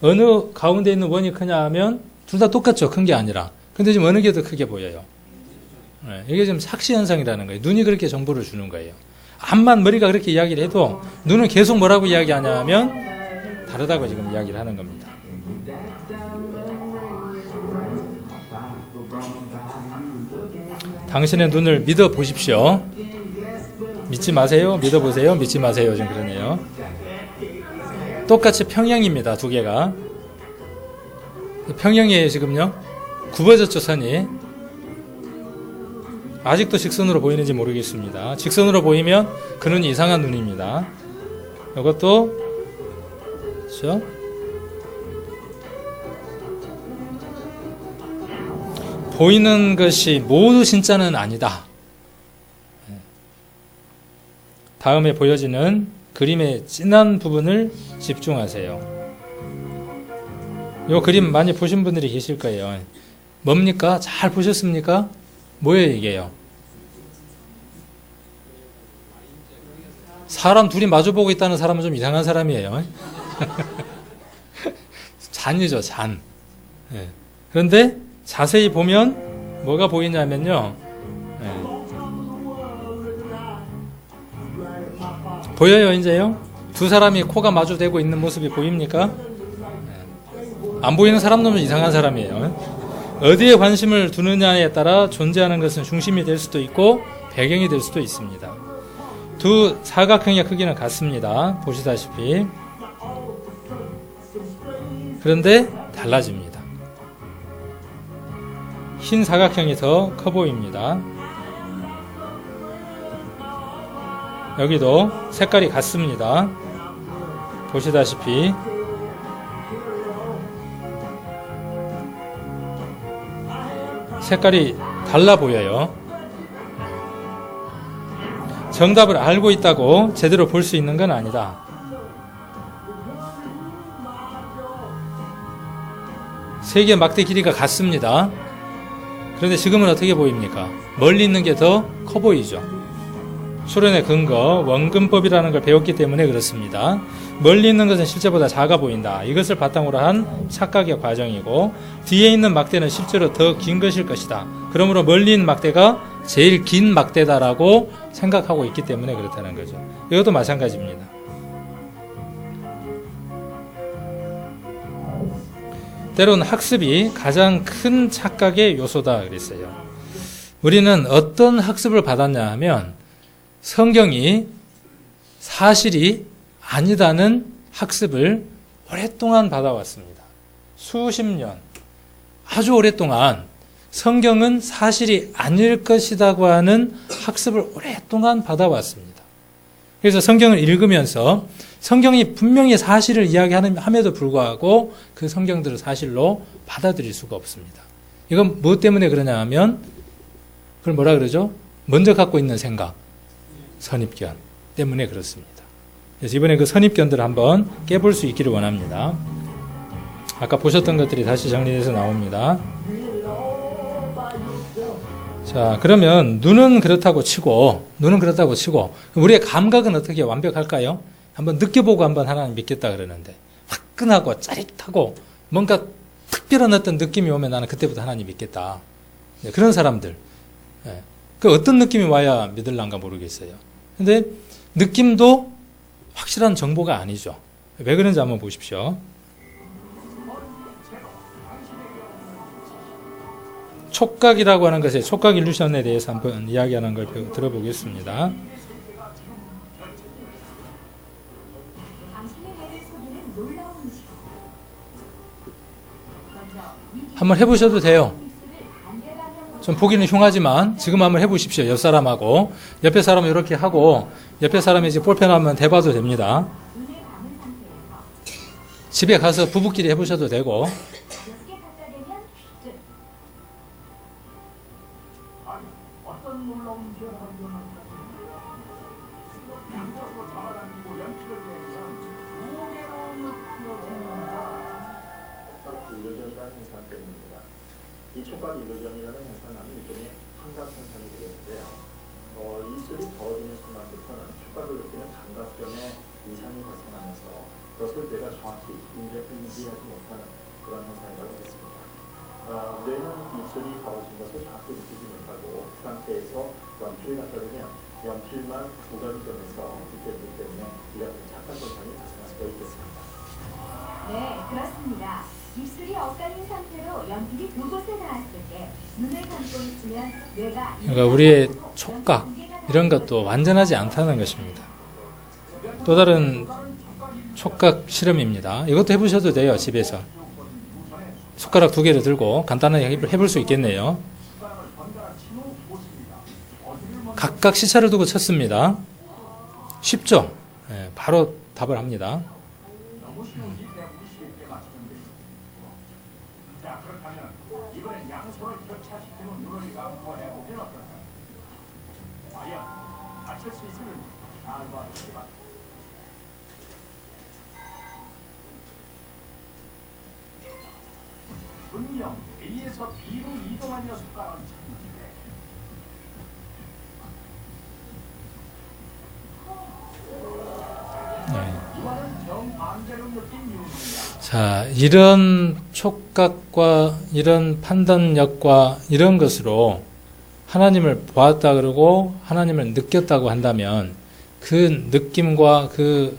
어느 가운데 있는 원이 크냐 하면 둘 다 똑같죠. 큰 게 아니라. 근데 지금 어느 게 더 크게 보여요? 네, 이게 지금 삭시 현상이라는 거예요. 눈이 그렇게 정보를 주는 거예요. 암만 머리가 그렇게 이야기를 해도 눈은 계속 뭐라고 이야기하냐 하면 다르다고 지금 이야기를 하는 겁니다. 당신의 눈을 믿어 보십시오. 믿지 마세요. 믿어 보세요. 믿지 마세요. 지금 그러네요. 똑같이 평형입니다. 두 개가. 평형이에요. 지금요. 굽어졌죠. 선이. 아직도 직선으로 보이는지 모르겠습니다. 직선으로 보이면 그 눈이 이상한 눈입니다. 이것도 그렇죠? 보이는 것이 모두 진짜는 아니다. 다음에 보여지는 그림의 진한 부분을 집중하세요. 이 그림 많이 보신 분들이 계실 거예요. 뭡니까? 잘 보셨습니까? 뭐예요 이게요? 사람 둘이 마주보고 있다는 사람은 좀 이상한 사람이에요. 잔이죠, 잔. 네. 그런데 자세히 보면 뭐가 보이냐면요. 네. 보여요, 이제요? 두 사람이 코가 마주대고 있는 모습이 보입니까? 네. 안 보이는 사람도 좀 이상한 사람이에요. 어디에 관심을 두느냐에 따라 존재하는 것은 중심이 될 수도 있고 배경이 될 수도 있습니다. 두 사각형의 크기는 같습니다. 보시다시피. 그런데 달라집니다. 흰 사각형이 더 커 보입니다. 여기도 색깔이 같습니다. 보시다시피 색깔이 달라 보여요. 정답을 알고 있다고 제대로 볼 수 있는 건 아니다. 세 개의 막대 길이가 같습니다. 그런데 지금은 어떻게 보입니까? 멀리 있는 게 더 커 보이죠. 수련의 근거, 원근법이라는 걸 배웠기 때문에 그렇습니다. 멀리 있는 것은 실제보다 작아 보인다. 이것을 바탕으로 한 착각의 과정이고 뒤에 있는 막대는 실제로 더 긴 것일 것이다. 그러므로 멀리 있는 막대가 제일 긴 막대다라고 생각하고 있기 때문에 그렇다는 거죠. 이것도 마찬가지입니다. 때로는 학습이 가장 큰 착각의 요소다 그랬어요. 우리는 어떤 학습을 받았냐 하면 성경이 사실이 아니다는 학습을 오랫동안 받아왔습니다. 수십 년, 아주 오랫동안 성경은 사실이 아닐 것이라고 하는 학습을 오랫동안 받아왔습니다. 그래서 성경을 읽으면서 성경이 분명히 사실을 이야기함에도 불구하고 그 성경들을 사실로 받아들일 수가 없습니다. 이건 무엇 때문에 그러냐 하면 그걸 뭐라 그러죠? 먼저 갖고 있는 생각, 선입견 때문에 그렇습니다. 그래서 이번에 그 선입견들을 한번 깨볼 수 있기를 원합니다. 아까 보셨던 것들이 다시 정리돼서 나옵니다. 자, 그러면 눈은 그렇다고 치고 우리의 감각은 어떻게 완벽할까요? 한번 느껴보고 한번 하나님 믿겠다 그러는데 화끈하고 짜릿하고 뭔가 특별한 어떤 느낌이 오면 나는 그때부터 하나님 믿겠다. 네, 그런 사람들. 네. 그 어떤 느낌이 와야 믿을란가 모르겠어요. 근데 느낌도 확실한 정보가 아니죠. 왜 그런지 한번 보십시오. 촉각이라고 하는 것의 촉각 일루션에 대해서 한번 이야기하는 걸 들어보겠습니다. 한번 해보셔도 돼요. 좀 보기는 흉하지만 지금 한번 해보십시오. 옆 사람하고. 옆에 사람은 이렇게 하고 옆에 사람이 이제 볼펜 한번 대봐도 됩니다. 집에 가서 부부끼리 해보셔도 되고. 이 촉각 일루전이라는 현상은 일종의 환각 현상이 되겠는데요. 입술이 더워지는 순간부터는 촉각을 느끼는 감각점에 이상이 발생하면서 그것을 내가 정확히 인지하지 못하는 그런 현상이라고 했습니다. 뇌는 입술이 더워진 것을 정확히 느끼지 못하고 그 상태에서 연필을 갖다 대면 연필만 부각이 되면서 느껴지기 때문에 이 같은 착각 현상이 발생할 수가 있겠습니다. 네, 그렇습니다. 입술이 엇갈린 상태로 연필이 두 곳에 닿았을 때 눈을 감고 있으면 뇌가 그러니까 우리의 촉각 이런 것도 완전하지 않다는 것입니다. 또 다른 촉각 실험입니다. 이것도 해보셔도 돼요. 집에서 손가락 두 개를 들고 간단하게 해볼 수 있겠네요. 각각 시차를 두고 쳤습니다. 쉽죠? 네, 바로 답을 합니다. 분명 A에서 B로 이동하며 숟가락을 자, 이런 촉각과 이런 판단력과 이런 것으로 하나님을 보았다 그러고 하나님을 느꼈다고 한다면 그 느낌과 그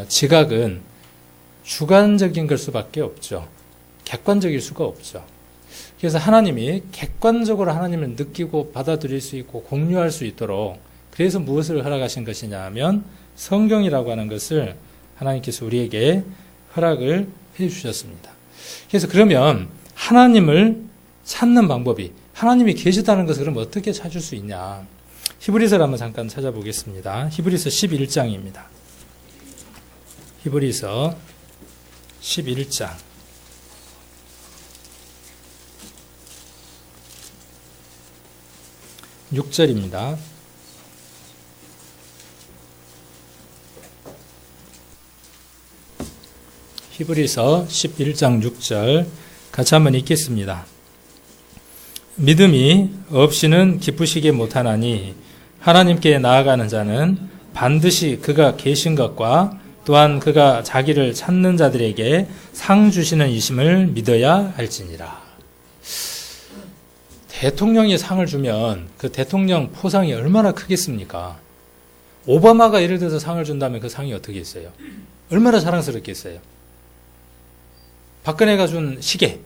지각은 주관적인 걸 수밖에 없죠. 객관적일 수가 없죠. 그래서 하나님이 객관적으로 하나님을 느끼고 받아들일 수 있고 공유할 수 있도록 그래서 무엇을 허락하신 것이냐 하면 성경이라고 하는 것을 하나님께서 우리에게 허락을 해 주셨습니다. 그래서 그러면 하나님을 찾는 방법이 하나님이 계시다는 것을 그럼 어떻게 찾을 수 있냐. 히브리서를 한번 잠깐 찾아보겠습니다. 히브리서 11장입니다. 히브리서 11장 6절입니다. 히브리서 11장 6절 같이 한번 읽겠습니다. 믿음이 없이는 기쁘시게 못하나니 하나님께 나아가는 자는 반드시 그가 계신 것과 또한 그가 자기를 찾는 자들에게 상 주시는 이심을 믿어야 할지니라. 대통령이 상을 주면 그 대통령 포상이 얼마나 크겠습니까? 오바마가 예를 들어서 상을 준다면 그 상이 어떻게 있어요? 얼마나 자랑스럽겠어요? 박근혜가 준 시계,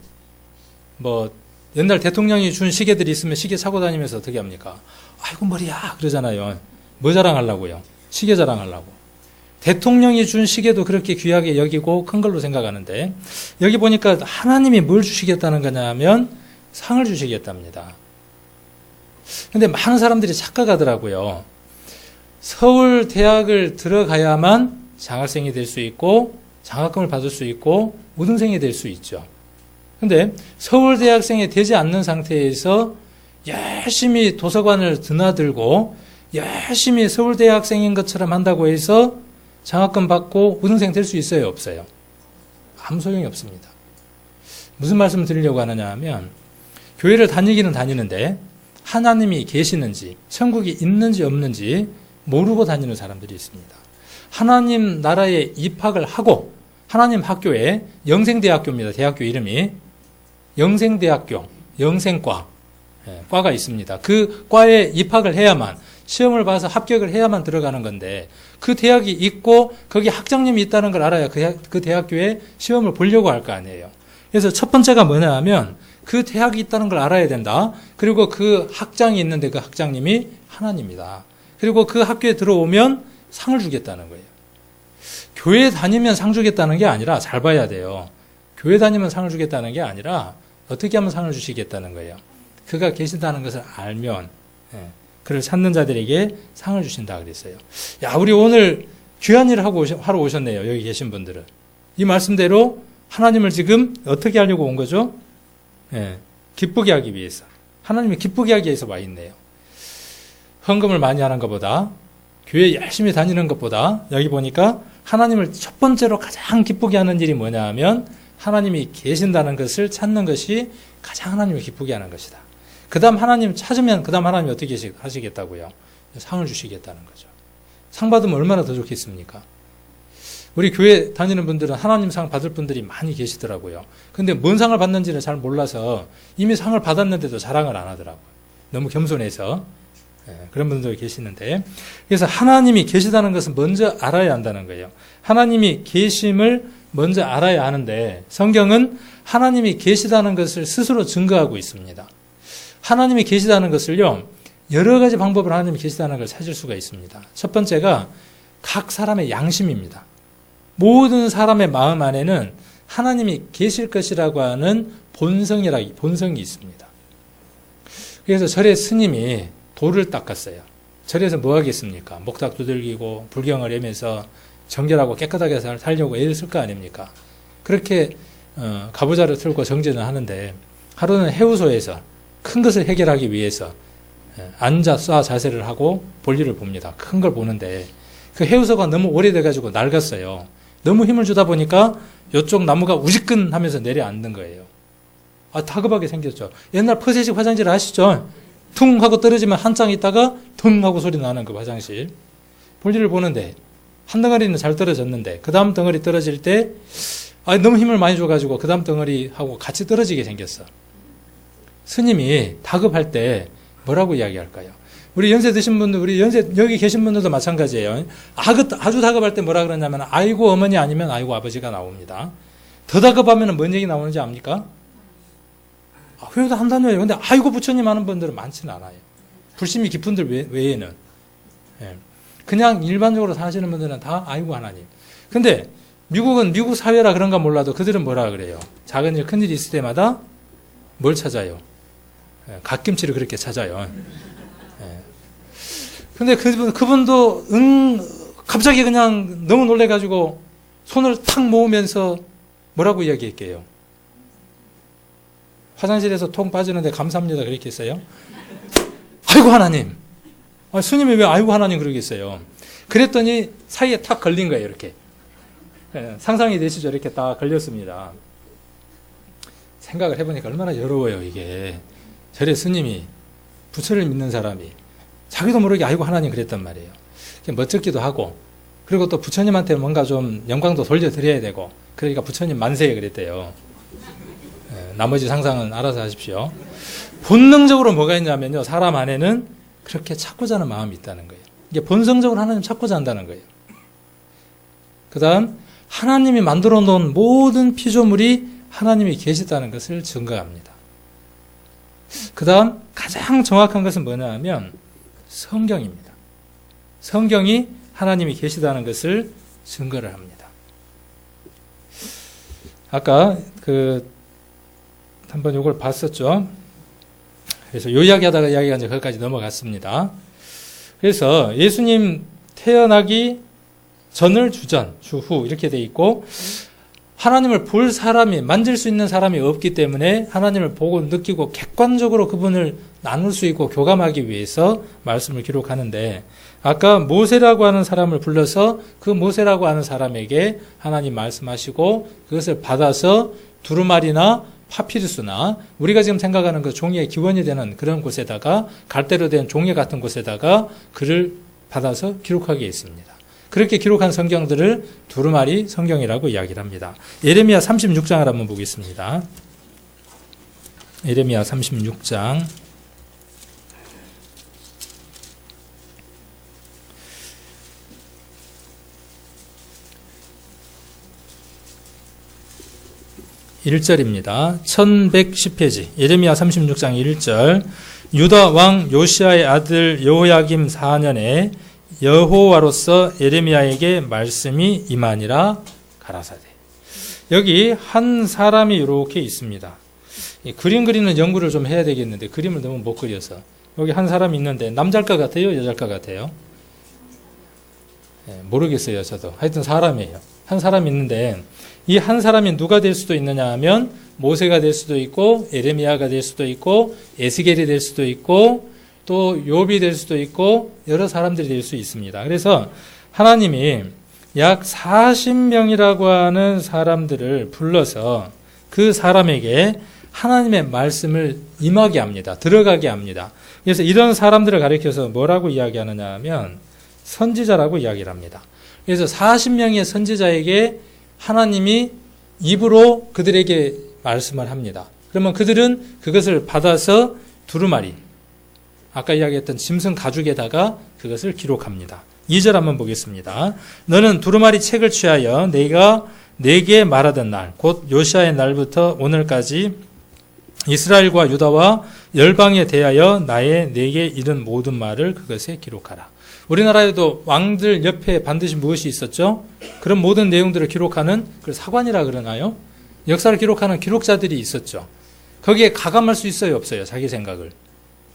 뭐 옛날 대통령이 준 시계들이 있으면 시계 차고 다니면서 어떻게 합니까? 아이고 머리야 그러잖아요. 뭐 자랑하려고요? 시계 자랑하려고. 대통령이 준 시계도 그렇게 귀하게 여기고 큰 걸로 생각하는데 여기 보니까 하나님이 뭘 주시겠다는 거냐 하면 상을 주시겠답니다. 근데 많은 사람들이 착각하더라고요. 서울 대학을 들어가야만 장학생이 될 수 있고 장학금을 받을 수 있고 우등생이 될 수 있죠. 근데 서울대학생이 되지 않는 상태에서 열심히 도서관을 드나들고 열심히 서울대학생인 것처럼 한다고 해서 장학금 받고 우등생 될 수 있어요? 없어요? 아무 소용이 없습니다. 무슨 말씀을 드리려고 하느냐 하면 교회를 다니기는 다니는데 하나님이 계시는지 천국이 있는지 없는지 모르고 다니는 사람들이 있습니다. 하나님 나라에 입학을 하고 하나님 학교에 영생대학교입니다. 대학교 이름이 영생대학교, 영생과 과가 있습니다. 그 과에 입학을 해야만 시험을 봐서 합격을 해야만 들어가는 건데 그 대학이 있고 거기 학장님이 있다는 걸 알아야 그 대학교에 시험을 보려고 할 거 아니에요. 그래서 첫 번째가 뭐냐 하면 그 대학이 있다는 걸 알아야 된다. 그리고 그 학장이 있는데 그 학장님이 하나님이다. 그리고 그 학교에 들어오면 상을 주겠다는 거예요. 교회 다니면 상 주겠다는 게 아니라 잘 봐야 돼요. 교회 다니면 상을 주겠다는 게 아니라 어떻게 하면 상을 주시겠다는 거예요. 그가 계신다는 것을 알면 그를 찾는 자들에게 상을 주신다 그랬어요. 야, 우리 오늘 귀한 일을 하러 오셨네요. 여기 계신 분들은. 이 말씀대로 하나님을 지금 어떻게 하려고 온 거죠? 기쁘게 하기 위해서. 하나님이 기쁘게 하기 위해서 와 있네요. 헌금을 많이 하는 것보다, 교회 열심히 다니는 것보다, 여기 보니까 하나님을 첫 번째로 가장 기쁘게 하는 일이 뭐냐 하면 하나님이 계신다는 것을 찾는 것이 가장 하나님을 기쁘게 하는 것이다. 그 다음 하나님 찾으면 그 다음 하나님이 어떻게 하시겠다고요? 상을 주시겠다는 거죠. 상 받으면 얼마나 더 좋겠습니까? 우리 교회 다니는 분들은 하나님 상 받을 분들이 많이 계시더라고요. 근데 뭔 상을 받는지는 잘 몰라서 이미 상을 받았는데도 자랑을 안 하더라고요. 너무 겸손해서. 그런 분들도 계시는데, 그래서 하나님이 계시다는 것은 먼저 알아야 한다는 거예요. 하나님이 계심을 먼저 알아야 하는데 성경은 하나님이 계시다는 것을 스스로 증거하고 있습니다. 하나님이 계시다는 것을요, 여러 가지 방법으로 하나님이 계시다는 걸 찾을 수가 있습니다. 첫 번째가 각 사람의 양심입니다. 모든 사람의 마음 안에는 하나님이 계실 것이라고 하는 본성이 있습니다. 그래서 절에 스님이 돌을 닦았어요. 절에서 뭐 하겠습니까? 목탁 두들기고 불경을 하면서 정결하고 깨끗하게 살려고 애를 쓸 거 아닙니까? 그렇게 가부좌를 틀고 정진을 하는데 하루는 해우소에서 큰 것을 해결하기 위해서 앉아 쏴 자세를 하고 볼일을 봅니다. 큰 걸 보는데 그 해우소가 너무 오래돼가지고 낡았어요. 너무 힘을 주다 보니까 이쪽 나무가 우지끈하면서 내려앉는 거예요. 다급하게 생겼죠. 옛날 퍼세식 화장실 아시죠? 퉁 하고 떨어지면 한창 있다가 퉁 하고 소리 나는 그 화장실. 볼일을 보는데 한 덩어리는 잘 떨어졌는데 그 다음 덩어리 떨어질 때 너무 힘을 많이 줘가지고 그 다음 덩어리하고 같이 떨어지게 생겼어. 스님이 다급할 때 뭐라고 이야기할까요? 우리 연세 드신 분들, 우리 연세 여기 계신 분들도 마찬가지예요. 아주 다급할 때 뭐라 그러냐면 아이고 어머니 아니면 아이고 아버지가 나옵니다. 더 다급하면 뭔 얘기 나오는지 압니까? 회도 한다며요. 근데 아이고 부처님 하는 분들은 많지는 않아요. 불심이 깊은 들 외에는. 그냥 일반적으로 사시는 분들은 다 아이고 하나님. 근데 미국은 미국 사회라 그런가 몰라도 그들은 뭐라 그래요? 작은 일, 큰 일이 있을 때마다 뭘 찾아요? 갓김치를 그렇게 찾아요. 근데 그분도 갑자기 그냥 너무 놀래가지고 손을 탁 모으면서 뭐라고 이야기할게요? 화장실에서 통 빠지는데 감사합니다 그랬겠어요? 아이고 하나님. 스님이 왜 아이고 하나님 그러겠어요? 그랬더니 사이에 탁 걸린 거예요. 이렇게. 상상이 되시죠? 이렇게 딱 걸렸습니다. 생각을 해보니까 얼마나 여러워요 이게. 절에 스님이 부처를 믿는 사람이 자기도 모르게 아이고 하나님 그랬단 말이에요. 멋쩍기도 하고 그리고 또 부처님한테 뭔가 좀 영광도 돌려드려야 되고 그러니까 부처님 만세에 그랬대요. 나머지 상상은 알아서 하십시오. 본능적으로 뭐가 있냐면요. 사람 안에는 그렇게 찾고자 하는 마음이 있다는 거예요. 이게 본성적으로 하나님 찾고자 한다는 거예요. 그 다음 하나님이 만들어 놓은 모든 피조물이 하나님이 계시다는 것을 증거합니다. 그 다음 가장 정확한 것은 뭐냐 하면 성경입니다. 성경이 하나님이 계시다는 것을 증거를 합니다. 아까 한번 이걸 봤었죠. 그래서 요 이야기하다가 이야기가 이제 거기까지 넘어갔습니다. 그래서 예수님 태어나기 전을 주전, 주후 이렇게 돼 있고 하나님을 볼 사람이 만질 수 있는 사람이 없기 때문에 하나님을 보고 느끼고 객관적으로 그분을 나눌 수 있고 교감하기 위해서 말씀을 기록하는데 아까 모세라고 하는 사람을 불러서 그 모세라고 하는 사람에게 하나님 말씀하시고 그것을 받아서 두루마리나 파피루스나 우리가 지금 생각하는 그 종이의 기원이 되는 그런 곳에다가 갈대로 된 종이 같은 곳에다가 글을 받아서 기록하게 했습니다. 그렇게 기록한 성경들을 두루마리 성경이라고 이야기를 합니다. 예레미야 36장을 한번 보겠습니다. 예레미야 36장 1절입니다. 1110페이지 예레미야 36장 1절 유다 왕 요시아의 아들 여호야김 4년에 여호와로서 예레미야에게 말씀이 임하니라 가라사대. 여기 한 사람이 이렇게 있습니다. 그림 그리는 연구를 좀 해야 되겠는데 그림을 너무 못 그려서 여기 한 사람이 있는데 남자일 것 같아요? 여자일 것 같아요? 모르겠어요. 저도. 하여튼 사람이에요. 한 사람이 있는데 이 한 사람이 누가 될 수도 있느냐 하면 모세가 될 수도 있고 예레미야가 될 수도 있고 에스겔이 될 수도 있고 또 욥이 될 수도 있고 여러 사람들이 될 수 있습니다. 그래서 하나님이 약 40명이라고 하는 사람들을 불러서 그 사람에게 하나님의 말씀을 임하게 합니다. 들어가게 합니다. 그래서 이런 사람들을 가리켜서 뭐라고 이야기하느냐 하면 선지자라고 이야기를 합니다. 그래서 40명의 선지자에게 하나님이 입으로 그들에게 말씀을 합니다. 그러면 그들은 그것을 받아서 두루마리, 아까 이야기했던 짐승 가죽에다가 그것을 기록합니다. 2절 한번 보겠습니다. 너는 두루마리 책을 취하여 내가 내게 말하던 날, 곧 요시아의 날부터 오늘까지 이스라엘과 유다와 열방에 대하여 내게 이른 모든 말을 그것에 기록하라. 우리나라에도 왕들 옆에 반드시 무엇이 있었죠? 그런 모든 내용들을 기록하는 그걸 사관이라 그러나요? 역사를 기록하는 기록자들이 있었죠. 거기에 가감할 수 있어요, 없어요? 자기 생각을.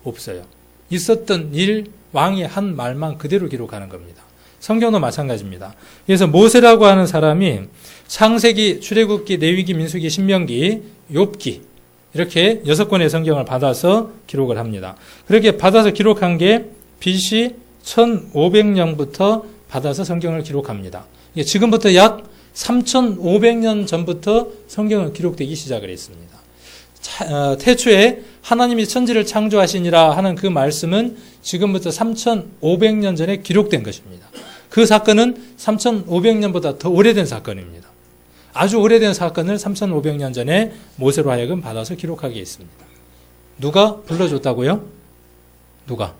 없어요. 있었던 일, 왕의 한 말만 그대로 기록하는 겁니다. 성경도 마찬가지입니다. 그래서 모세라고 하는 사람이 창세기, 출애굽기, 레위기, 민수기, 신명기, 욥기 이렇게 6권의 성경을 받아서 기록을 합니다. 그렇게 받아서 기록한 게 BC 1500년부터 받아서 성경을 기록합니다. 지금부터 약 3500년 전부터 성경은 기록되기 시작을 했습니다. 태초에 하나님이 천지를 창조하시니라 하는 그 말씀은 지금부터 3500년 전에 기록된 것입니다. 그 사건은 3500년보다 더 오래된 사건입니다. 아주 오래된 사건을 3500년 전에 모세로 하여금 받아서 기록하게 했습니다. 누가 불러줬다고요? 누가?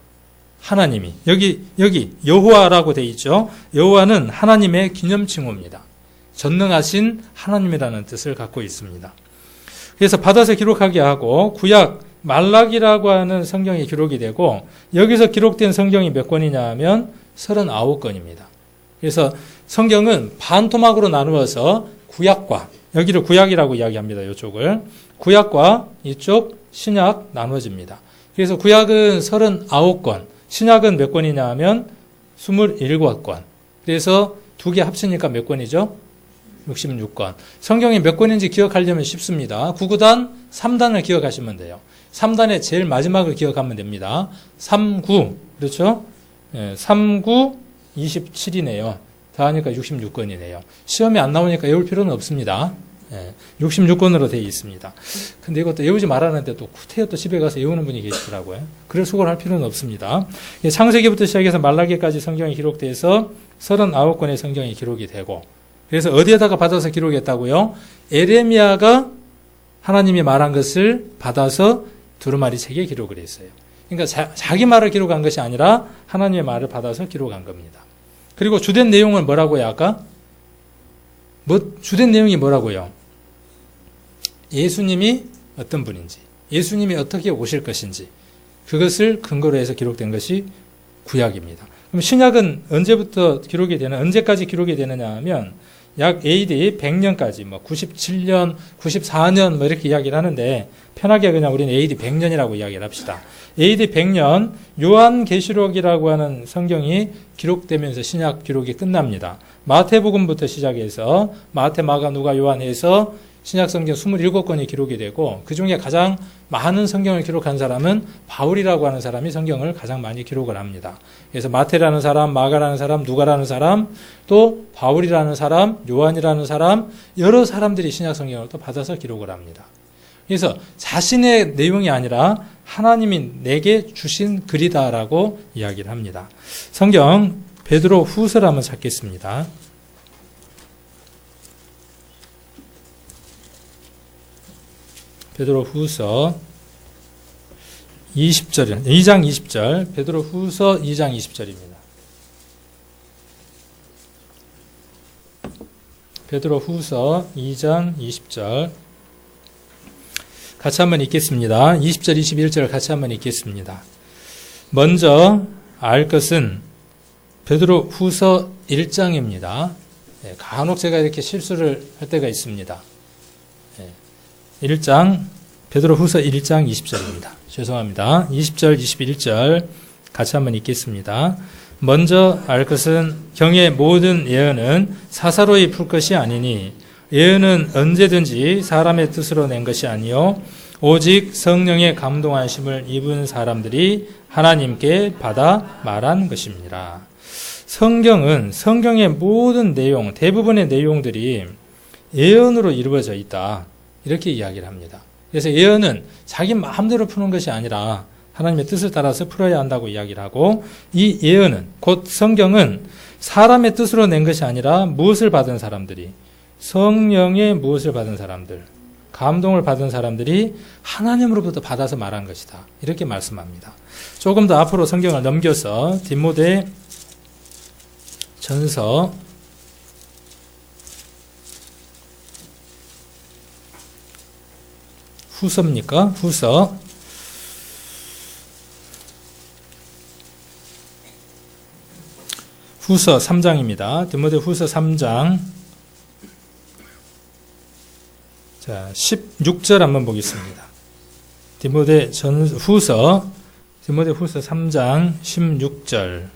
하나님이. 여기 여호와라고 돼 있죠. 여호와는 하나님의 기념칭호입니다. 전능하신 하나님이라는 뜻을 갖고 있습니다. 그래서 받아서 기록하게 하고 구약 말라기라고 하는 성경이 기록이 되고 여기서 기록된 성경이 몇 권이냐 하면 39권입니다. 그래서 성경은 반토막으로 나누어서 구약과 여기를 구약이라고 이야기합니다. 이쪽을 구약과 이쪽 신약 나눠집니다. 그래서 구약은 39권, 신약은 몇 권이냐 하면 27권. 그래서 두 개 합치니까 몇 권이죠? 66권. 성경이 몇 권인지 기억하려면 쉽습니다. 9구단 3단을 기억하시면 돼요. 3단의 제일 마지막을 기억하면 됩니다. 39. 그렇죠? 39, 27이네요. 다 하니까 66권이네요. 시험에 안 나오니까 외울 필요는 없습니다. 66권으로 되어 있습니다. 근데 이것도 외우지 말았는데 또 구태여 또 집에 가서 외우는 분이 계시더라고요. 그럴 수고를 할 필요는 없습니다. 창세기부터 시작해서 말라기까지 성경이 기록돼서 39권의 성경이 기록이 되고 그래서 어디에다가 받아서 기록했다고요? 에레미야가 하나님이 말한 것을 받아서 두루마리 책에 기록을 했어요. 그러니까 자기 말을 기록한 것이 아니라 하나님의 말을 받아서 기록한 겁니다. 그리고 주된 내용은 뭐라고요? 아까? 주된 내용이 뭐라고요? 예수님이 어떤 분인지, 예수님이 어떻게 오실 것인지 그것을 근거로 해서 기록된 것이 구약입니다. 그럼 신약은 언제까지 기록이 되느냐 하면 약 AD 100년까지 97년, 94년 이렇게 이야기를 하는데 편하게 그냥 우리는 AD 100년이라고 이야기를 합시다. AD 100년 요한계시록이라고 하는 성경이 기록되면서 신약 기록이 끝납니다. 마태복음부터 시작해서 마태, 마가, 누가, 요한 해서 신약 성경 27권이 기록이 되고 그중에 가장 많은 성경을 기록한 사람은 바울이라고 하는 사람이 성경을 가장 많이 기록을 합니다. 그래서 마태라는 사람, 마가라는 사람, 누가라는 사람, 또 바울이라는 사람, 요한이라는 사람, 여러 사람들이 신약 성경을 또 받아서 기록을 합니다. 그래서 자신의 내용이 아니라 하나님이 내게 주신 글이다라고 이야기를 합니다. 성경 베드로 후서를 한번 찾겠습니다. 베드로 후서 2장 20절, 베드로 후서 2장 20절입니다. 베드로 후서 2장 20절. 같이 한번 읽겠습니다. 20절, 21절 같이 한번 읽겠습니다. 먼저 알 것은 베드로 후서 1장입니다. 간혹 제가 이렇게 실수를 할 때가 있습니다. 1장, 베드로 후서 1장 20절입니다. 죄송합니다. 20절, 21절 같이 한번 읽겠습니다. 먼저 알 것은 경의 모든 예언은 사사로이 풀 것이 아니니 예언은 언제든지 사람의 뜻으로 낸 것이 아니요 오직 성령의 감동하심을 입은 사람들이 하나님께 받아 말한 것입니다. 성경은 성경의 모든 내용, 대부분의 내용들이 예언으로 이루어져 있다. 이렇게 이야기를 합니다. 그래서 예언은 자기 마음대로 푸는 것이 아니라 하나님의 뜻을 따라서 풀어야 한다고 이야기를 하고, 이 예언은, 곧 성경은 사람의 뜻으로 낸 것이 아니라 무엇을 받은 사람들이, 성령의 무엇을 받은 사람들, 감동을 받은 사람들이 하나님으로부터 받아서 말한 것이다. 이렇게 말씀합니다. 조금 더 앞으로 성경을 넘겨서 디모데 전서 후서입니까? 후서 3장입니다. 디모데 후서 3장. 자, 16절 한번 보겠습니다. 디모데 후서 3장 16절,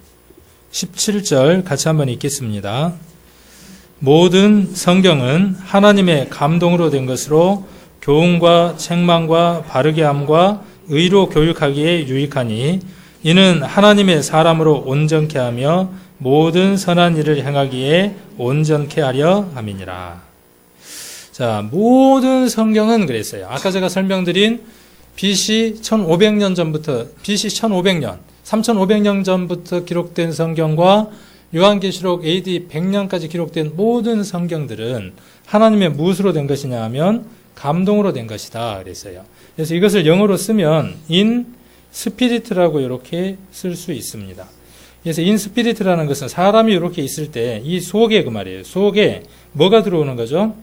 17절 같이 한번 읽겠습니다. 모든 성경은 하나님의 감동으로 된 것으로 교훈과 책망과 바르게 함과 의로 교육하기에 유익하니 이는 하나님의 사람으로 온전케 하며 모든 선한 일을 행하기에 온전케 하려 함이니라. 자, 모든 성경은 그랬어요. 아까 제가 설명드린 BC 1500년 전부터, BC 1500년, 3500년 전부터 기록된 성경과 요한계시록 AD 100년까지 기록된 모든 성경들은 하나님의 무엇으로 된 것이냐 하면 감동으로 된 것이다 그랬어요. 그래서 이것을 영어로 쓰면 in spirit라고 이렇게 쓸 수 있습니다. 그래서 in spirit라는 것은 사람이 이렇게 있을 때 이 속에, 그 말이에요. 속에 뭐가 들어오는 거죠?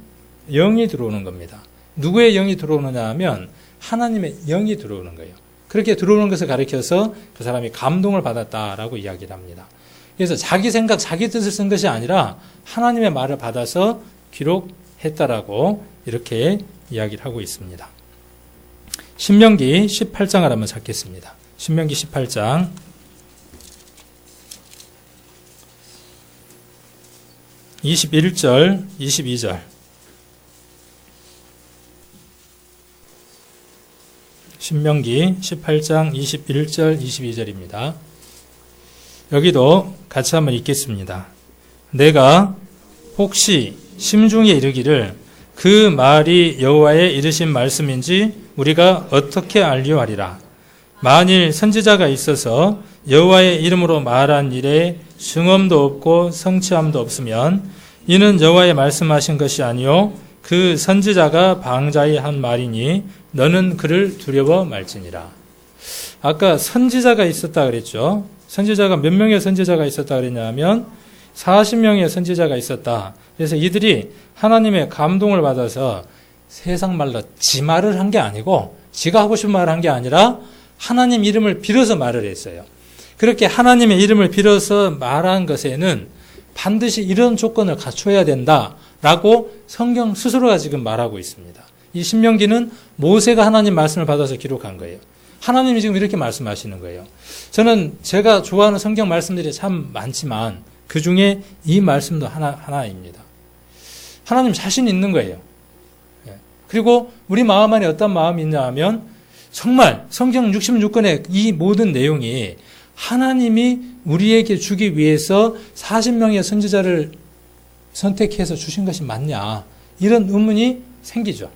영이 들어오는 겁니다. 누구의 영이 들어오느냐 하면 하나님의 영이 들어오는 거예요. 그렇게 들어오는 것을 가리켜서 그 사람이 감동을 받았다라고 이야기를 합니다. 그래서 자기 생각, 자기 뜻을 쓴 것이 아니라 하나님의 말을 받아서 기록했다라고 이렇게 이야기를 하고 있습니다. 신명기 18장을 한번 찾겠습니다. 신명기 18장 21절, 22절. 신명기 18장 21절, 22절입니다. 여기도 같이 한번 읽겠습니다. 내가 혹시 심중에 이르기를 그 말이 여호와의 이르신 말씀인지 우리가 어떻게 알려 하리라. 만일 선지자가 있어서 여호와의 이름으로 말한 일에 증언도 없고 성취함도 없으면 이는 여호와의 말씀하신 것이 아니요 그 선지자가 방자히 한 말이니 너는 그를 두려워 말지니라. 아까 선지자가 있었다 그랬죠. 선지자가 몇 명의 선지자가 있었다 그랬냐면 40명의 선지자가 있었다. 그래서 이들이 하나님의 감동을 받아서 세상 말로 지 말을 한 게 아니고 지가 하고 싶은 말을 한 게 아니라 하나님 이름을 빌어서 말을 했어요. 그렇게 하나님의 이름을 빌어서 말한 것에는 반드시 이런 조건을 갖춰야 된다라고 성경 스스로가 지금 말하고 있습니다. 이 신명기는 모세가 하나님 말씀을 받아서 기록한 거예요. 하나님이 지금 이렇게 말씀하시는 거예요. 저는 제가 좋아하는 성경 말씀들이 참 많지만 그 중에 이 말씀도 하나입니다. 하나님 자신 있는 거예요. 그리고 우리 마음 안에 어떤 마음이 있냐 하면 정말 성경 66권의 이 모든 내용이 하나님이 우리에게 주기 위해서 40명의 선지자를 선택해서 주신 것이 맞냐, 이런 의문이 생기죠.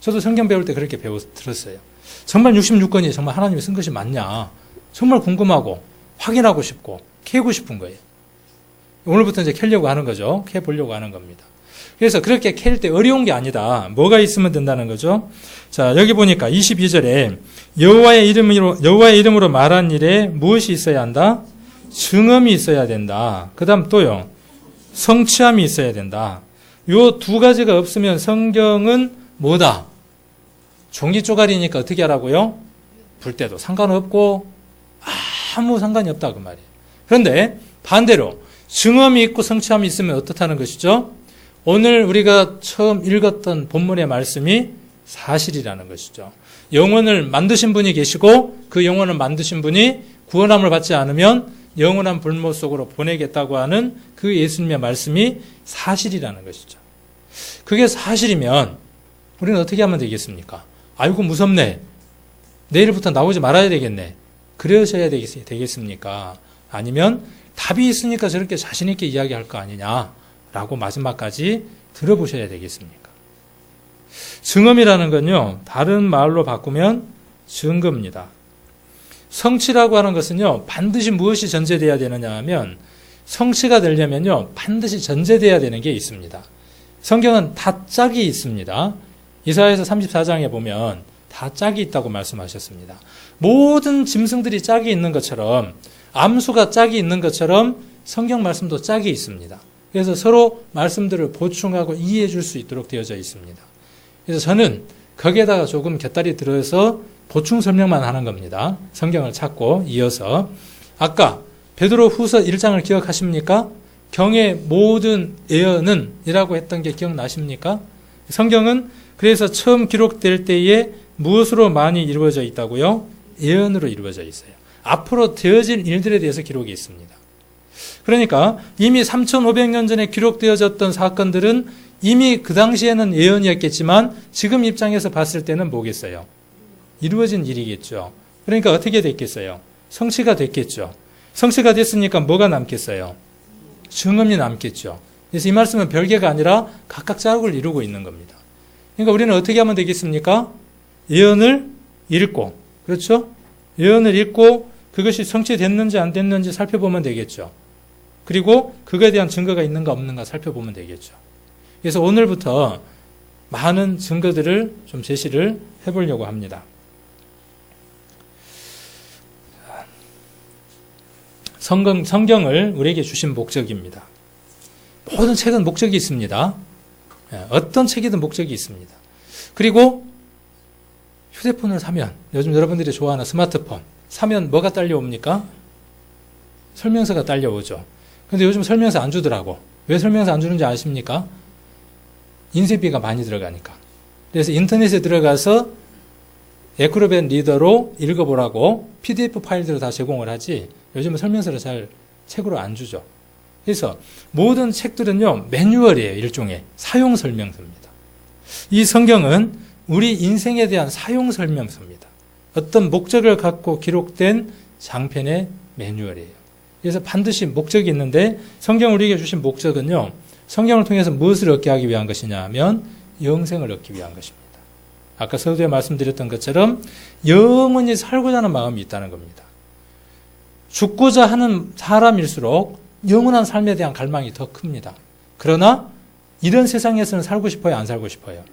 저도 성경 배울 때 그렇게 들었어요. 정말 66권이 정말 하나님이 쓴 것이 맞냐, 정말 궁금하고 확인하고 싶고 캐고 싶은 거예요. 오늘부터 이제 캐려고 하는 거죠. 캐보려고 하는 겁니다. 그래서 그렇게 캘 때 어려운 게 아니다. 뭐가 있으면 된다는 거죠. 자, 여기 보니까 22절에 여호와의 이름으로 말한 일에 무엇이 있어야 한다? 증언이 있어야 된다. 그 다음 또요, 성취함이 있어야 된다. 요 두 가지가 없으면 성경은 뭐다? 종이 쪼가리니까 어떻게 하라고요? 불 때도 상관없고 아무 상관이 없다 그 말이에요. 그런데 반대로 증언이 있고 성취함이 있으면 어떻다는 것이죠? 오늘 우리가 처음 읽었던 본문의 말씀이 사실이라는 것이죠. 영혼을 만드신 분이 계시고 그 영혼을 만드신 분이 구원함을 받지 않으면 영원한 불못 속으로 보내겠다고 하는 그 예수님의 말씀이 사실이라는 것이죠. 그게 사실이면 우리는 어떻게 하면 되겠습니까? 아이고 무섭네. 내일부터 나오지 말아야 되겠네. 그러셔야 되겠습니까? 아니면 답이 있으니까 저렇게 자신 있게 이야기할 거 아니냐라고 마지막까지 들어보셔야 되겠습니까? 증언이라는 건요, 다른 말로 바꾸면 증거입니다. 성취라고 하는 것은요, 반드시 무엇이 전제되어야 되느냐 하면 성취가 되려면요, 반드시 전제되어야 되는 게 있습니다. 성경은 다 짝이 있습니다. 이사야서 34장에 보면 다 짝이 있다고 말씀하셨습니다. 모든 짐승들이 짝이 있는 것처럼 암수가 짝이 있는 것처럼 성경 말씀도 짝이 있습니다. 그래서 서로 말씀들을 보충하고 이해해 줄 수 있도록 되어져 있습니다. 그래서 저는 거기에다가 조금 곁다리 들어서 보충 설명만 하는 겁니다. 성경을 찾고 이어서 아까 베드로 후서 1장을 기억하십니까? 경의 모든 예언은 이라고 했던 게 기억나십니까? 성경은 그래서 처음 기록될 때에 무엇으로 많이 이루어져 있다고요? 예언으로 이루어져 있어요. 앞으로 되어질 일들에 대해서 기록이 있습니다. 그러니까 이미 3,500년 전에 기록되어졌던 사건들은 이미 그 당시에는 예언이었겠지만 지금 입장에서 봤을 때는 뭐겠어요? 이루어진 일이겠죠. 그러니까 어떻게 됐겠어요? 성취가 됐겠죠. 성취가 됐으니까 뭐가 남겠어요? 증언이 남겠죠. 그래서 이 말씀은 별개가 아니라 각각 짝을 이루고 있는 겁니다. 그러니까 우리는 어떻게 하면 되겠습니까? 예언을 읽고, 그렇죠? 예언을 읽고 그것이 성취됐는지 안 됐는지 살펴보면 되겠죠. 그리고 그거에 대한 증거가 있는가 없는가 살펴보면 되겠죠. 그래서 오늘부터 많은 증거들을 좀 제시를 해보려고 합니다. 성경을 우리에게 주신 목적입니다. 모든 책은 목적이 있습니다. 어떤 책이든 목적이 있습니다. 그리고 휴대폰을 사면, 요즘 여러분들이 좋아하는 스마트폰 사면 뭐가 딸려옵니까? 설명서가 딸려오죠. 근데 요즘 설명서 안 주더라고. 왜 설명서 안 주는지 아십니까? 인쇄비가 많이 들어가니까. 그래서 인터넷에 들어가서 에크로벤 리더로 읽어보라고 PDF 파일들을 다 제공을 하지 요즘은 설명서를 잘 책으로 안 주죠. 그래서 모든 책들은요, 매뉴얼이에요. 일종의 사용 설명서입니다. 이 성경은 우리 인생에 대한 사용 설명서입니다. 어떤 목적을 갖고 기록된 장편의 매뉴얼이에요. 그래서 반드시 목적이 있는데 성경 우리에게 주신 목적은요, 성경을 통해서 무엇을 얻게 하기 위한 것이냐 하면 영생을 얻기 위한 것입니다. 아까 서두에 말씀드렸던 것처럼 영원히 살고자 하는 마음이 있다는 겁니다. 죽고자 하는 사람일수록 영원한 삶에 대한 갈망이 더 큽니다. 그러나 이런 세상에서는 살고 싶어요? 안 살고 싶어요?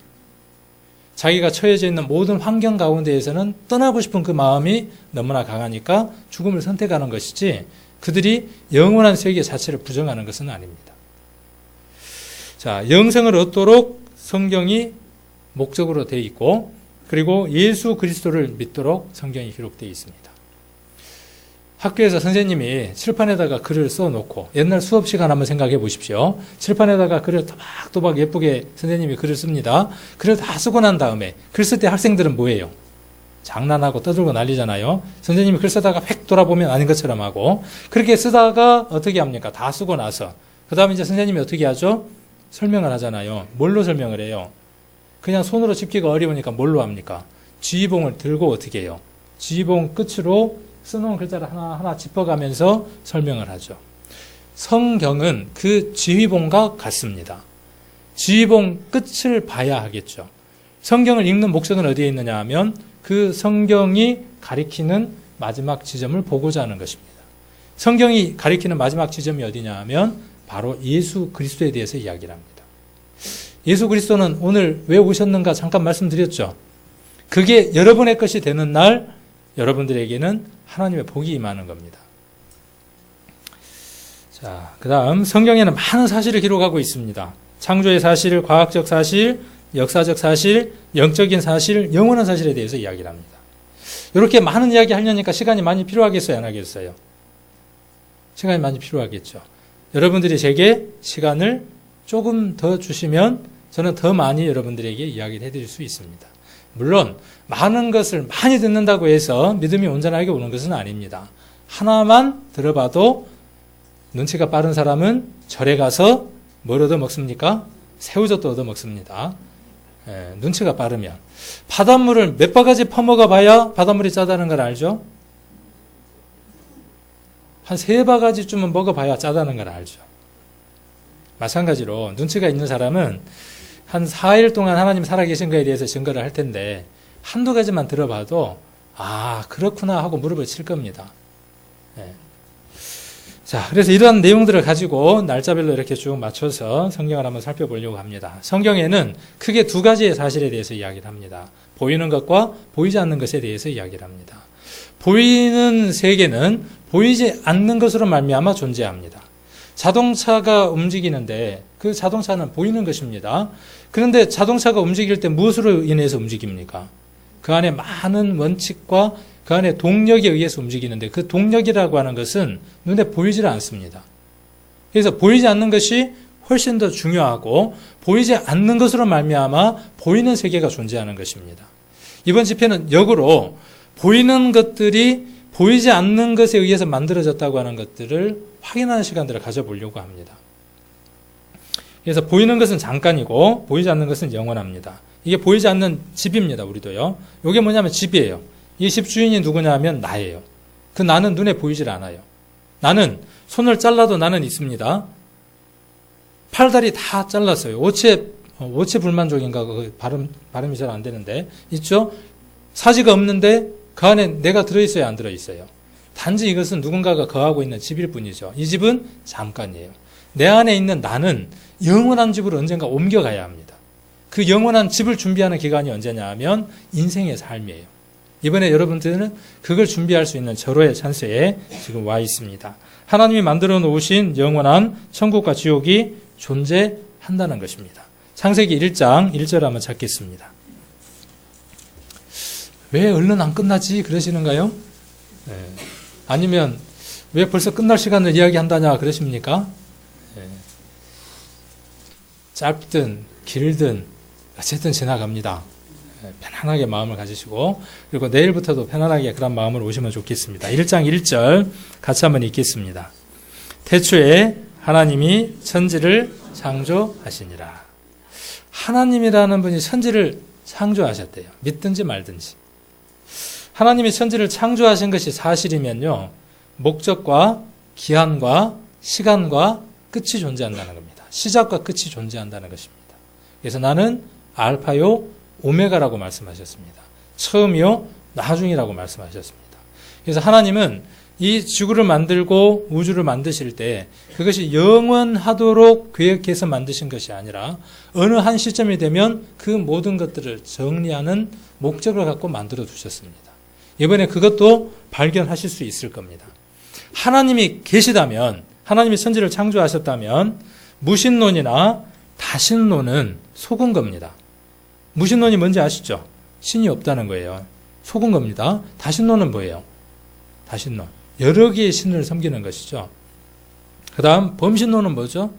자기가 처해져 있는 모든 환경 가운데에서는 떠나고 싶은 그 마음이 너무나 강하니까 죽음을 선택하는 것이지 그들이 영원한 세계 자체를 부정하는 것은 아닙니다. 자, 영생을 얻도록 성경이 목적으로 되어 있고 그리고 예수 그리스도를 믿도록 성경이 기록되어 있습니다. 학교에서 선생님이 칠판에다가 글을 써놓고 옛날 수업 시간 한번 생각해 보십시오. 칠판에다가 글을 또박또박 예쁘게 선생님이 글을 씁니다. 글을 다 쓰고 난 다음에 글 쓸 때 학생들은 뭐예요? 장난하고 떠들고 난리잖아요. 선생님이 글 쓰다가 획 돌아보면 아닌 것처럼 하고 그렇게 쓰다가 어떻게 합니까? 다 쓰고 나서 그 다음에 이제 선생님이 어떻게 하죠? 설명을 하잖아요. 뭘로 설명을 해요? 그냥 손으로 집기가 어려우니까 뭘로 합니까? 지휘봉을 들고 어떻게 해요? 지휘봉 끝으로 써놓은 글자를 하나하나 짚어가면서 설명을 하죠. 성경은 그 지휘봉과 같습니다. 지휘봉 끝을 봐야 하겠죠. 성경을 읽는 목적은 어디에 있느냐 하면 그 성경이 가리키는 마지막 지점을 보고자 하는 것입니다. 성경이 가리키는 마지막 지점이 어디냐 하면 바로 예수 그리스도에 대해서 이야기를 합니다. 예수 그리스도는 오늘 왜 오셨는가 잠깐 말씀드렸죠. 그게 여러분의 것이 되는 날 여러분들에게는 하나님의 복이 임하는 겁니다. 자, 그 다음 성경에는 많은 사실을 기록하고 있습니다. 창조의 사실, 과학적 사실, 역사적 사실, 영적인 사실, 영원한 사실에 대해서 이야기를 합니다. 이렇게 많은 이야기 하려니까 시간이 많이 필요하겠어요, 안 하겠어요? 시간이 많이 필요하겠죠. 여러분들이 제게 시간을 조금 더 주시면 저는 더 많이 여러분들에게 이야기를 해드릴 수 있습니다. 물론 많은 것을 많이 듣는다고 해서 믿음이 온전하게 오는 것은 아닙니다. 하나만 들어봐도 눈치가 빠른 사람은 절에 가서 뭘 얻어먹습니까? 새우젓도 얻어먹습니다. 눈치가 빠르면. 바닷물을 몇 바가지 퍼먹어 봐야 바닷물이 짜다는 걸 알죠? 한 3바가지쯤은 먹어봐야 짜다는 걸 알죠. 마찬가지로 눈치가 있는 사람은 한 4일 동안 하나님 살아계신 거에 대해서 증거를 할 텐데 한두 가지만 들어봐도 아 그렇구나 하고 무릎을 칠 겁니다. 자, 그래서 이런 내용들을 가지고 날짜별로 이렇게 쭉 맞춰서 성경을 한번 살펴보려고 합니다. 성경에는 크게 2가지의 사실에 대해서 이야기를 합니다. 보이는 것과 보이지 않는 것에 대해서 이야기를 합니다. 보이는 세계는 보이지 않는 것으로 말미암아 존재합니다. 자동차가 움직이는데 그 자동차는 보이는 것입니다. 그런데 자동차가 움직일 때 무엇으로 인해서 움직입니까? 그 안에 많은 원칙과 그 안에 동력에 의해서 움직이는데 그 동력이라고 하는 것은 눈에 보이질 않습니다. 그래서 보이지 않는 것이 훨씬 더 중요하고 보이지 않는 것으로 말미암아 보이는 세계가 존재하는 것입니다. 이번 집회는 역으로 보이는 것들이 보이지 않는 것에 의해서 만들어졌다고 하는 것들을 확인하는 시간들을 가져보려고 합니다. 그래서 보이는 것은 잠깐이고 보이지 않는 것은 영원합니다. 이게 보이지 않는 집입니다. 우리도요. 이게 뭐냐면 집이에요. 이 집 주인이 누구냐면 나예요. 그 나는 눈에 보이질 않아요. 나는 손을 잘라도 나는 있습니다. 팔다리 다 잘랐어요. 오체 불만족인가 그 발음이 잘 안 되는데 있죠. 사지가 없는데 그 안에 내가 들어있어요, 안 들어있어요? 단지 이것은 누군가가 거하고 있는 집일 뿐이죠. 이 집은 잠깐이에요. 내 안에 있는 나는 영원한 집으로 언젠가 옮겨가야 합니다. 그 영원한 집을 준비하는 기간이 언제냐 하면 인생의 삶이에요. 이번에 여러분들은 그걸 준비할 수 있는 절호의 찬스에 지금 와 있습니다. 하나님이 만들어 놓으신 영원한 천국과 지옥이 존재한다는 것입니다. 창세기 1장 1절 한번 찾겠습니다. 왜 얼른 안 끝나지? 그러시는가요? 네. 아니면 왜 벌써 끝날 시간을 이야기한다냐 그러십니까? 네. 짧든 길든 어쨌든 지나갑니다. 네. 편안하게 마음을 가지시고 그리고 내일부터도 편안하게 그런 마음을 오시면 좋겠습니다. 1장 1절 같이 한번 읽겠습니다. 태초에 하나님이 천지를 창조하시니라. 하나님이라는 분이 천지를 창조하셨대요. 믿든지 말든지. 하나님이 천지를 창조하신 것이 사실이면요. 목적과 기한과 시간과 끝이 존재한다는 겁니다. 시작과 끝이 존재한다는 것입니다. 그래서 나는 알파요 오메가라고 말씀하셨습니다. 처음이요 나중이라고 말씀하셨습니다. 그래서 하나님은 이 지구를 만들고 우주를 만드실 때 그것이 영원하도록 계획해서 만드신 것이 아니라 어느 한 시점이 되면 그 모든 것들을 정리하는 목적을 갖고 만들어 두셨습니다. 이번에 그것도 발견하실 수 있을 겁니다. 하나님이 계시다면, 하나님이 천지를 창조하셨다면 무신론이나 다신론은 속은 겁니다. 무신론이 뭔지 아시죠? 신이 없다는 거예요. 속은 겁니다. 다신론은 뭐예요? 다신론. 여러 개의 신을 섬기는 것이죠. 그 다음 범신론은 뭐죠?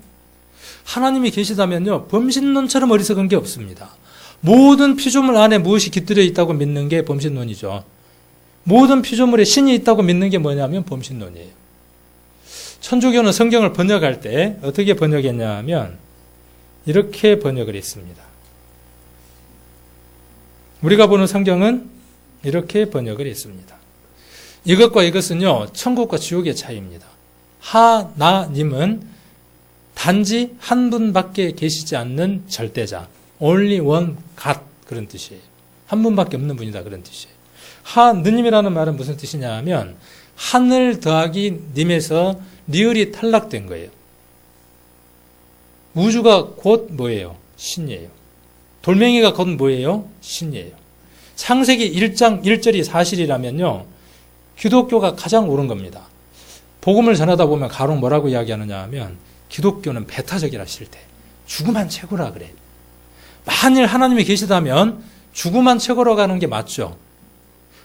하나님이 계시다면요. 범신론처럼 어리석은 게 없습니다. 모든 피조물 안에 무엇이 깃들여 있다고 믿는 게 범신론이죠. 모든 피조물에 신이 있다고 믿는 게 뭐냐면 범신론이에요. 천주교는 성경을 번역할 때 어떻게 번역했냐 하면 이렇게 번역을 했습니다. 우리가 보는 성경은 이렇게 번역을 했습니다. 이것과 이것은요, 천국과 지옥의 차이입니다. 하나님은 단지 한 분밖에 계시지 않는 절대자, only one God 그런 뜻이에요. 한 분밖에 없는 분이다 그런 뜻이에요. 하느님이라는 말은 무슨 뜻이냐 하면 하늘 더하기 님에서 리을이 탈락된 거예요. 우주가 곧 뭐예요? 신이에요. 돌멩이가 곧 뭐예요? 신이에요. 창세기 1장 1절이 사실이라면요. 기독교가 가장 옳은 겁니다. 복음을 전하다 보면 가로 뭐라고 이야기하느냐 하면 기독교는 배타적이라 싫대. 죽음한 최고라 그래. 만일 하나님이 계시다면 죽음만 최고로 가는 게 맞죠.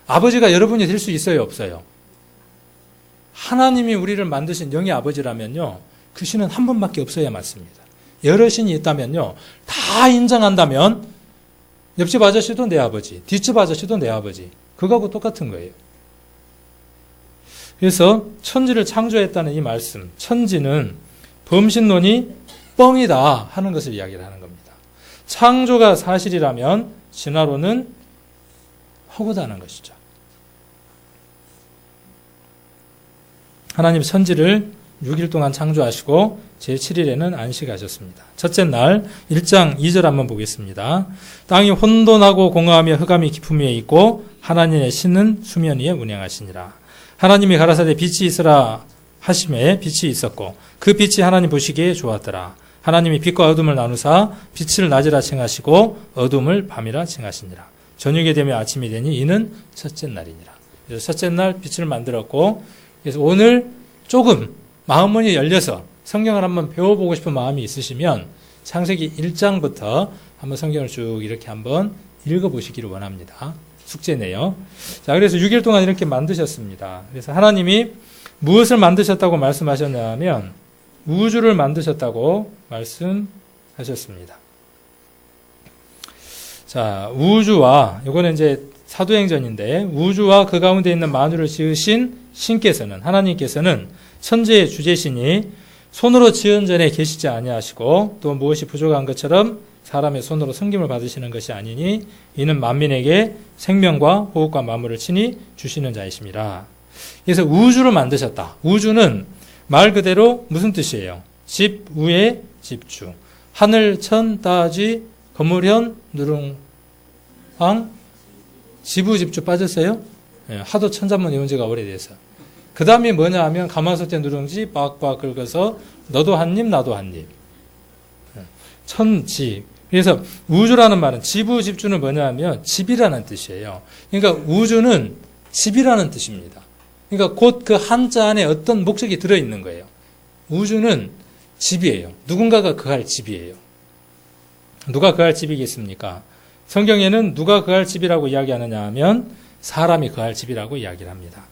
아버지가 여러분이 될 수 있어요, 없어요? 하나님이 우리를 만드신 영의 아버지라면요, 그 신은 한 분밖에 없어야 맞습니다. 여러 신이 있다면요, 다 인정한다면 옆집 아저씨도 내 아버지, 뒷집 아저씨도 내 아버지, 그거하고 똑같은 거예요. 그래서 천지를 창조했다는 이 말씀, 천지는 범신론이 뻥이다 하는 것을 이야기를 하는 겁니다. 창조가 사실이라면 진화론은 허구다는 것이죠. 하나님 천지를 6일 동안 창조하시고 제7일에는 안식하셨습니다. 첫째 날 1장 2절 한번 보겠습니다. 땅이 혼돈하고 공허하며 흑암이 깊음 위에 있고 하나님의 신은 수면 위에 운행하시니라. 하나님이 가라사대 빛이 있으라 하심에 빛이 있었고 그 빛이 하나님 보시기에 좋았더라. 하나님이 빛과 어둠을 나누사 빛을 낮이라 칭하시고 어둠을 밤이라 칭하시니라. 저녁이 되며 아침이 되니 이는 첫째 날이니라. 그래서 첫째 날 빛을 만들었고, 그래서 오늘 조금 마음문이 열려서 성경을 한번 배워보고 싶은 마음이 있으시면 창세기 1장부터 한번 성경을 쭉 이렇게 한번 읽어보시기를 원합니다. 숙제네요. 자, 그래서 6일 동안 이렇게 만드셨습니다. 그래서 하나님이 무엇을 만드셨다고 말씀하셨냐 하면 우주를 만드셨다고 말씀하셨습니다. 자, 우주와, 이거는 이제 사도행전인데, 우주와 그 가운데 있는 만유를 지으신 신께서는, 하나님께서는 천지의 주제시니 손으로 지은 전에 계시지 아니하시고 또 무엇이 부족한 것처럼 사람의 손으로 섬김을 받으시는 것이 아니니 이는 만민에게 생명과 호흡과 만물을 친히 주시는 자이심이라. 그래서 우주를 만드셨다. 우주는 말 그대로 무슨 뜻이에요? 집 위에 집주, 하늘 천 따지 거물현 누룽 왕 지부집주 빠졌어요? 하도 천자문 외운 지가 오래돼서. 그 다음이 뭐냐 하면 가마솥에 누룽지 빡빡 긁어서 너도 한 입 나도 한 입. 천지. 그래서 우주라는 말은 지부집주는 뭐냐 하면 집이라는 뜻이에요. 그러니까 우주는 집이라는 뜻입니다. 그러니까 곧 그 한자 안에 어떤 목적이 들어있는 거예요. 우주는 집이에요. 누군가가 거할 집이에요. 누가 거할 집이겠습니까? 성경에는 누가 거할 집이라고 이야기하느냐 하면 사람이 거할 집이라고 이야기를 합니다.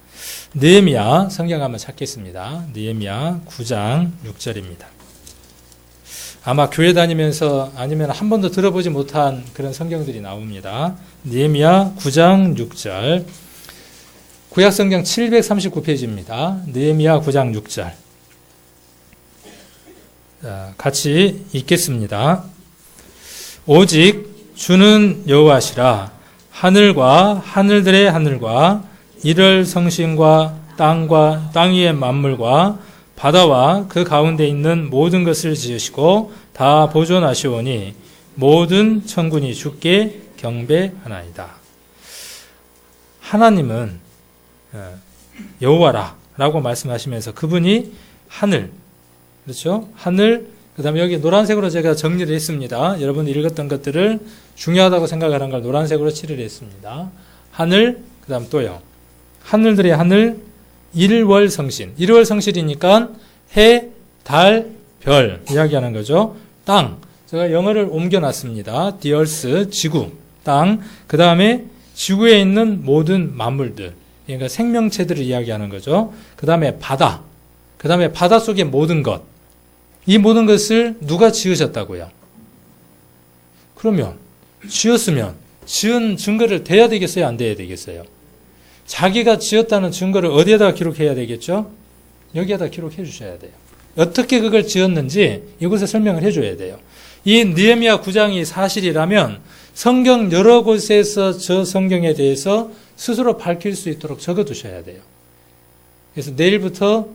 느헤미야 성경 한번 찾겠습니다. 느헤미야 9장 6절입니다. 아마 교회 다니면서 아니면 한 번도 들어보지 못한 그런 성경들이 나옵니다. 느헤미야 9장 6절. 구약성경 739페이지입니다. 느헤미야 9장 6절. 자, 같이 읽겠습니다. 오직 주는 여호와시라. 하늘과 하늘들의 하늘과 이럴 성신과 땅과 땅 위의 만물과 바다와 그 가운데 있는 모든 것을 지으시고 다 보존하시오니 모든 천군이 주께 경배하나이다. 하나님은 여호와라 라고 말씀하시면서 그분이 하늘, 그렇죠? 하늘, 그 다음에 여기 노란색으로 제가 정리를 했습니다. 여러분이 읽었던 것들을 중요하다고 생각하는 걸 노란색으로 칠을 했습니다. 하늘, 그 다음 또요. 하늘들의 하늘, 일월성신. 일월성신이니까 해, 달, 별 이야기하는 거죠. 땅. 제가 영어를 옮겨놨습니다. The earth, 지구, 땅. 그 다음에 지구에 있는 모든 만물들. 그러니까 생명체들을 이야기하는 거죠. 그 다음에 바다. 그 다음에 바다 속의 모든 것. 이 모든 것을 누가 지으셨다고요? 그러면 지었으면 지은 증거를 대야 되겠어요? 안 대야 되겠어요? 자기가 지었다는 증거를 어디에다 기록해야 되겠죠? 여기에다 기록해 주셔야 돼요. 어떻게 그걸 지었는지 이곳에 설명을 해줘야 돼요. 이 느헤미야 9장이 사실이라면 성경 여러 곳에서 저 성경에 대해서 스스로 밝힐 수 있도록 적어두셔야 돼요. 그래서 내일부터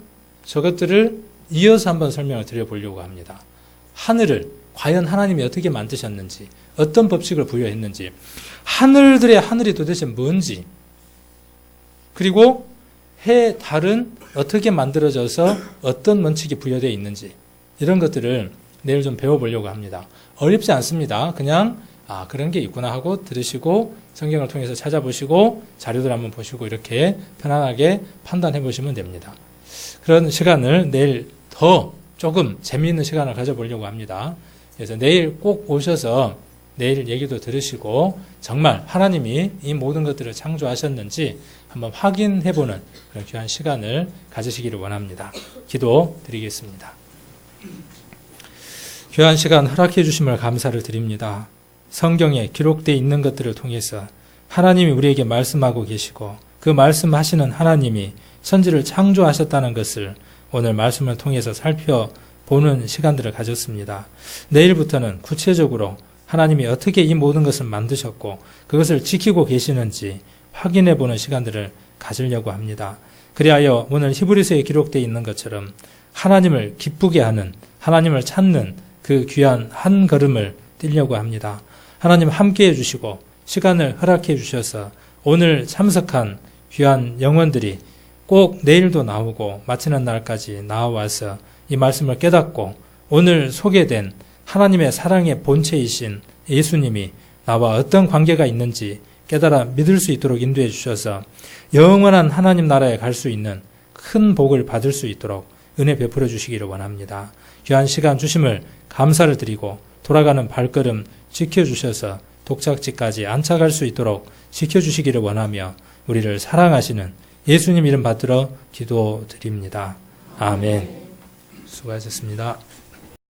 저것들을 이어서 한번 설명을 드려보려고 합니다. 하늘을 과연 하나님이 어떻게 만드셨는지, 어떤 법칙을 부여했는지, 하늘들의 하늘이 도대체 뭔지, 그리고 해, 달은 어떻게 만들어져서 어떤 원칙이 부여되어 있는지 이런 것들을 내일 좀 배워보려고 합니다. 어렵지 않습니다. 그냥 그런 게 있구나 하고 들으시고 성경을 통해서 찾아보시고 자료들 한번 보시고 이렇게 편안하게 판단해 보시면 됩니다. 그런 시간을 내일 더 조금 재미있는 시간을 가져보려고 합니다. 그래서 내일 꼭 오셔서 내일 얘기도 들으시고 정말 하나님이 이 모든 것들을 창조하셨는지 한번 확인해보는 그런 귀한 시간을 가지시기를 원합니다. 기도 드리겠습니다. 귀한 시간 허락해 주심을 감사를 드립니다. 성경에 기록되어 있는 것들을 통해서 하나님이 우리에게 말씀하고 계시고 그 말씀하시는 하나님이 천지를 창조하셨다는 것을 오늘 말씀을 통해서 살펴보는 시간들을 가졌습니다. 내일부터는 구체적으로 하나님이 어떻게 이 모든 것을 만드셨고 그것을 지키고 계시는지 확인해 보는 시간들을 가지려고 합니다. 그리하여 오늘 히브리서에 기록되어 있는 것처럼 하나님을 기쁘게 하는, 하나님을 찾는 그 귀한 한 걸음을 뛰려고 합니다. 하나님 함께 해주시고 시간을 허락해 주셔서 오늘 참석한 귀한 영혼들이 꼭 내일도 나오고 마치는 날까지 나와서 이 말씀을 깨닫고 오늘 소개된 하나님의 사랑의 본체이신 예수님이 나와 어떤 관계가 있는지 깨달아 믿을 수 있도록 인도해 주셔서 영원한 하나님 나라에 갈 수 있는 큰 복을 받을 수 있도록 은혜 베풀어 주시기를 원합니다. 귀한 시간 주심을 감사를 드리고 돌아가는 발걸음 지켜주셔서 독착지까지 안착할 수 있도록 지켜주시기를 원하며 우리를 사랑하시는 예수님 이름 받들어 기도드립니다. 아멘. 수고하셨습니다.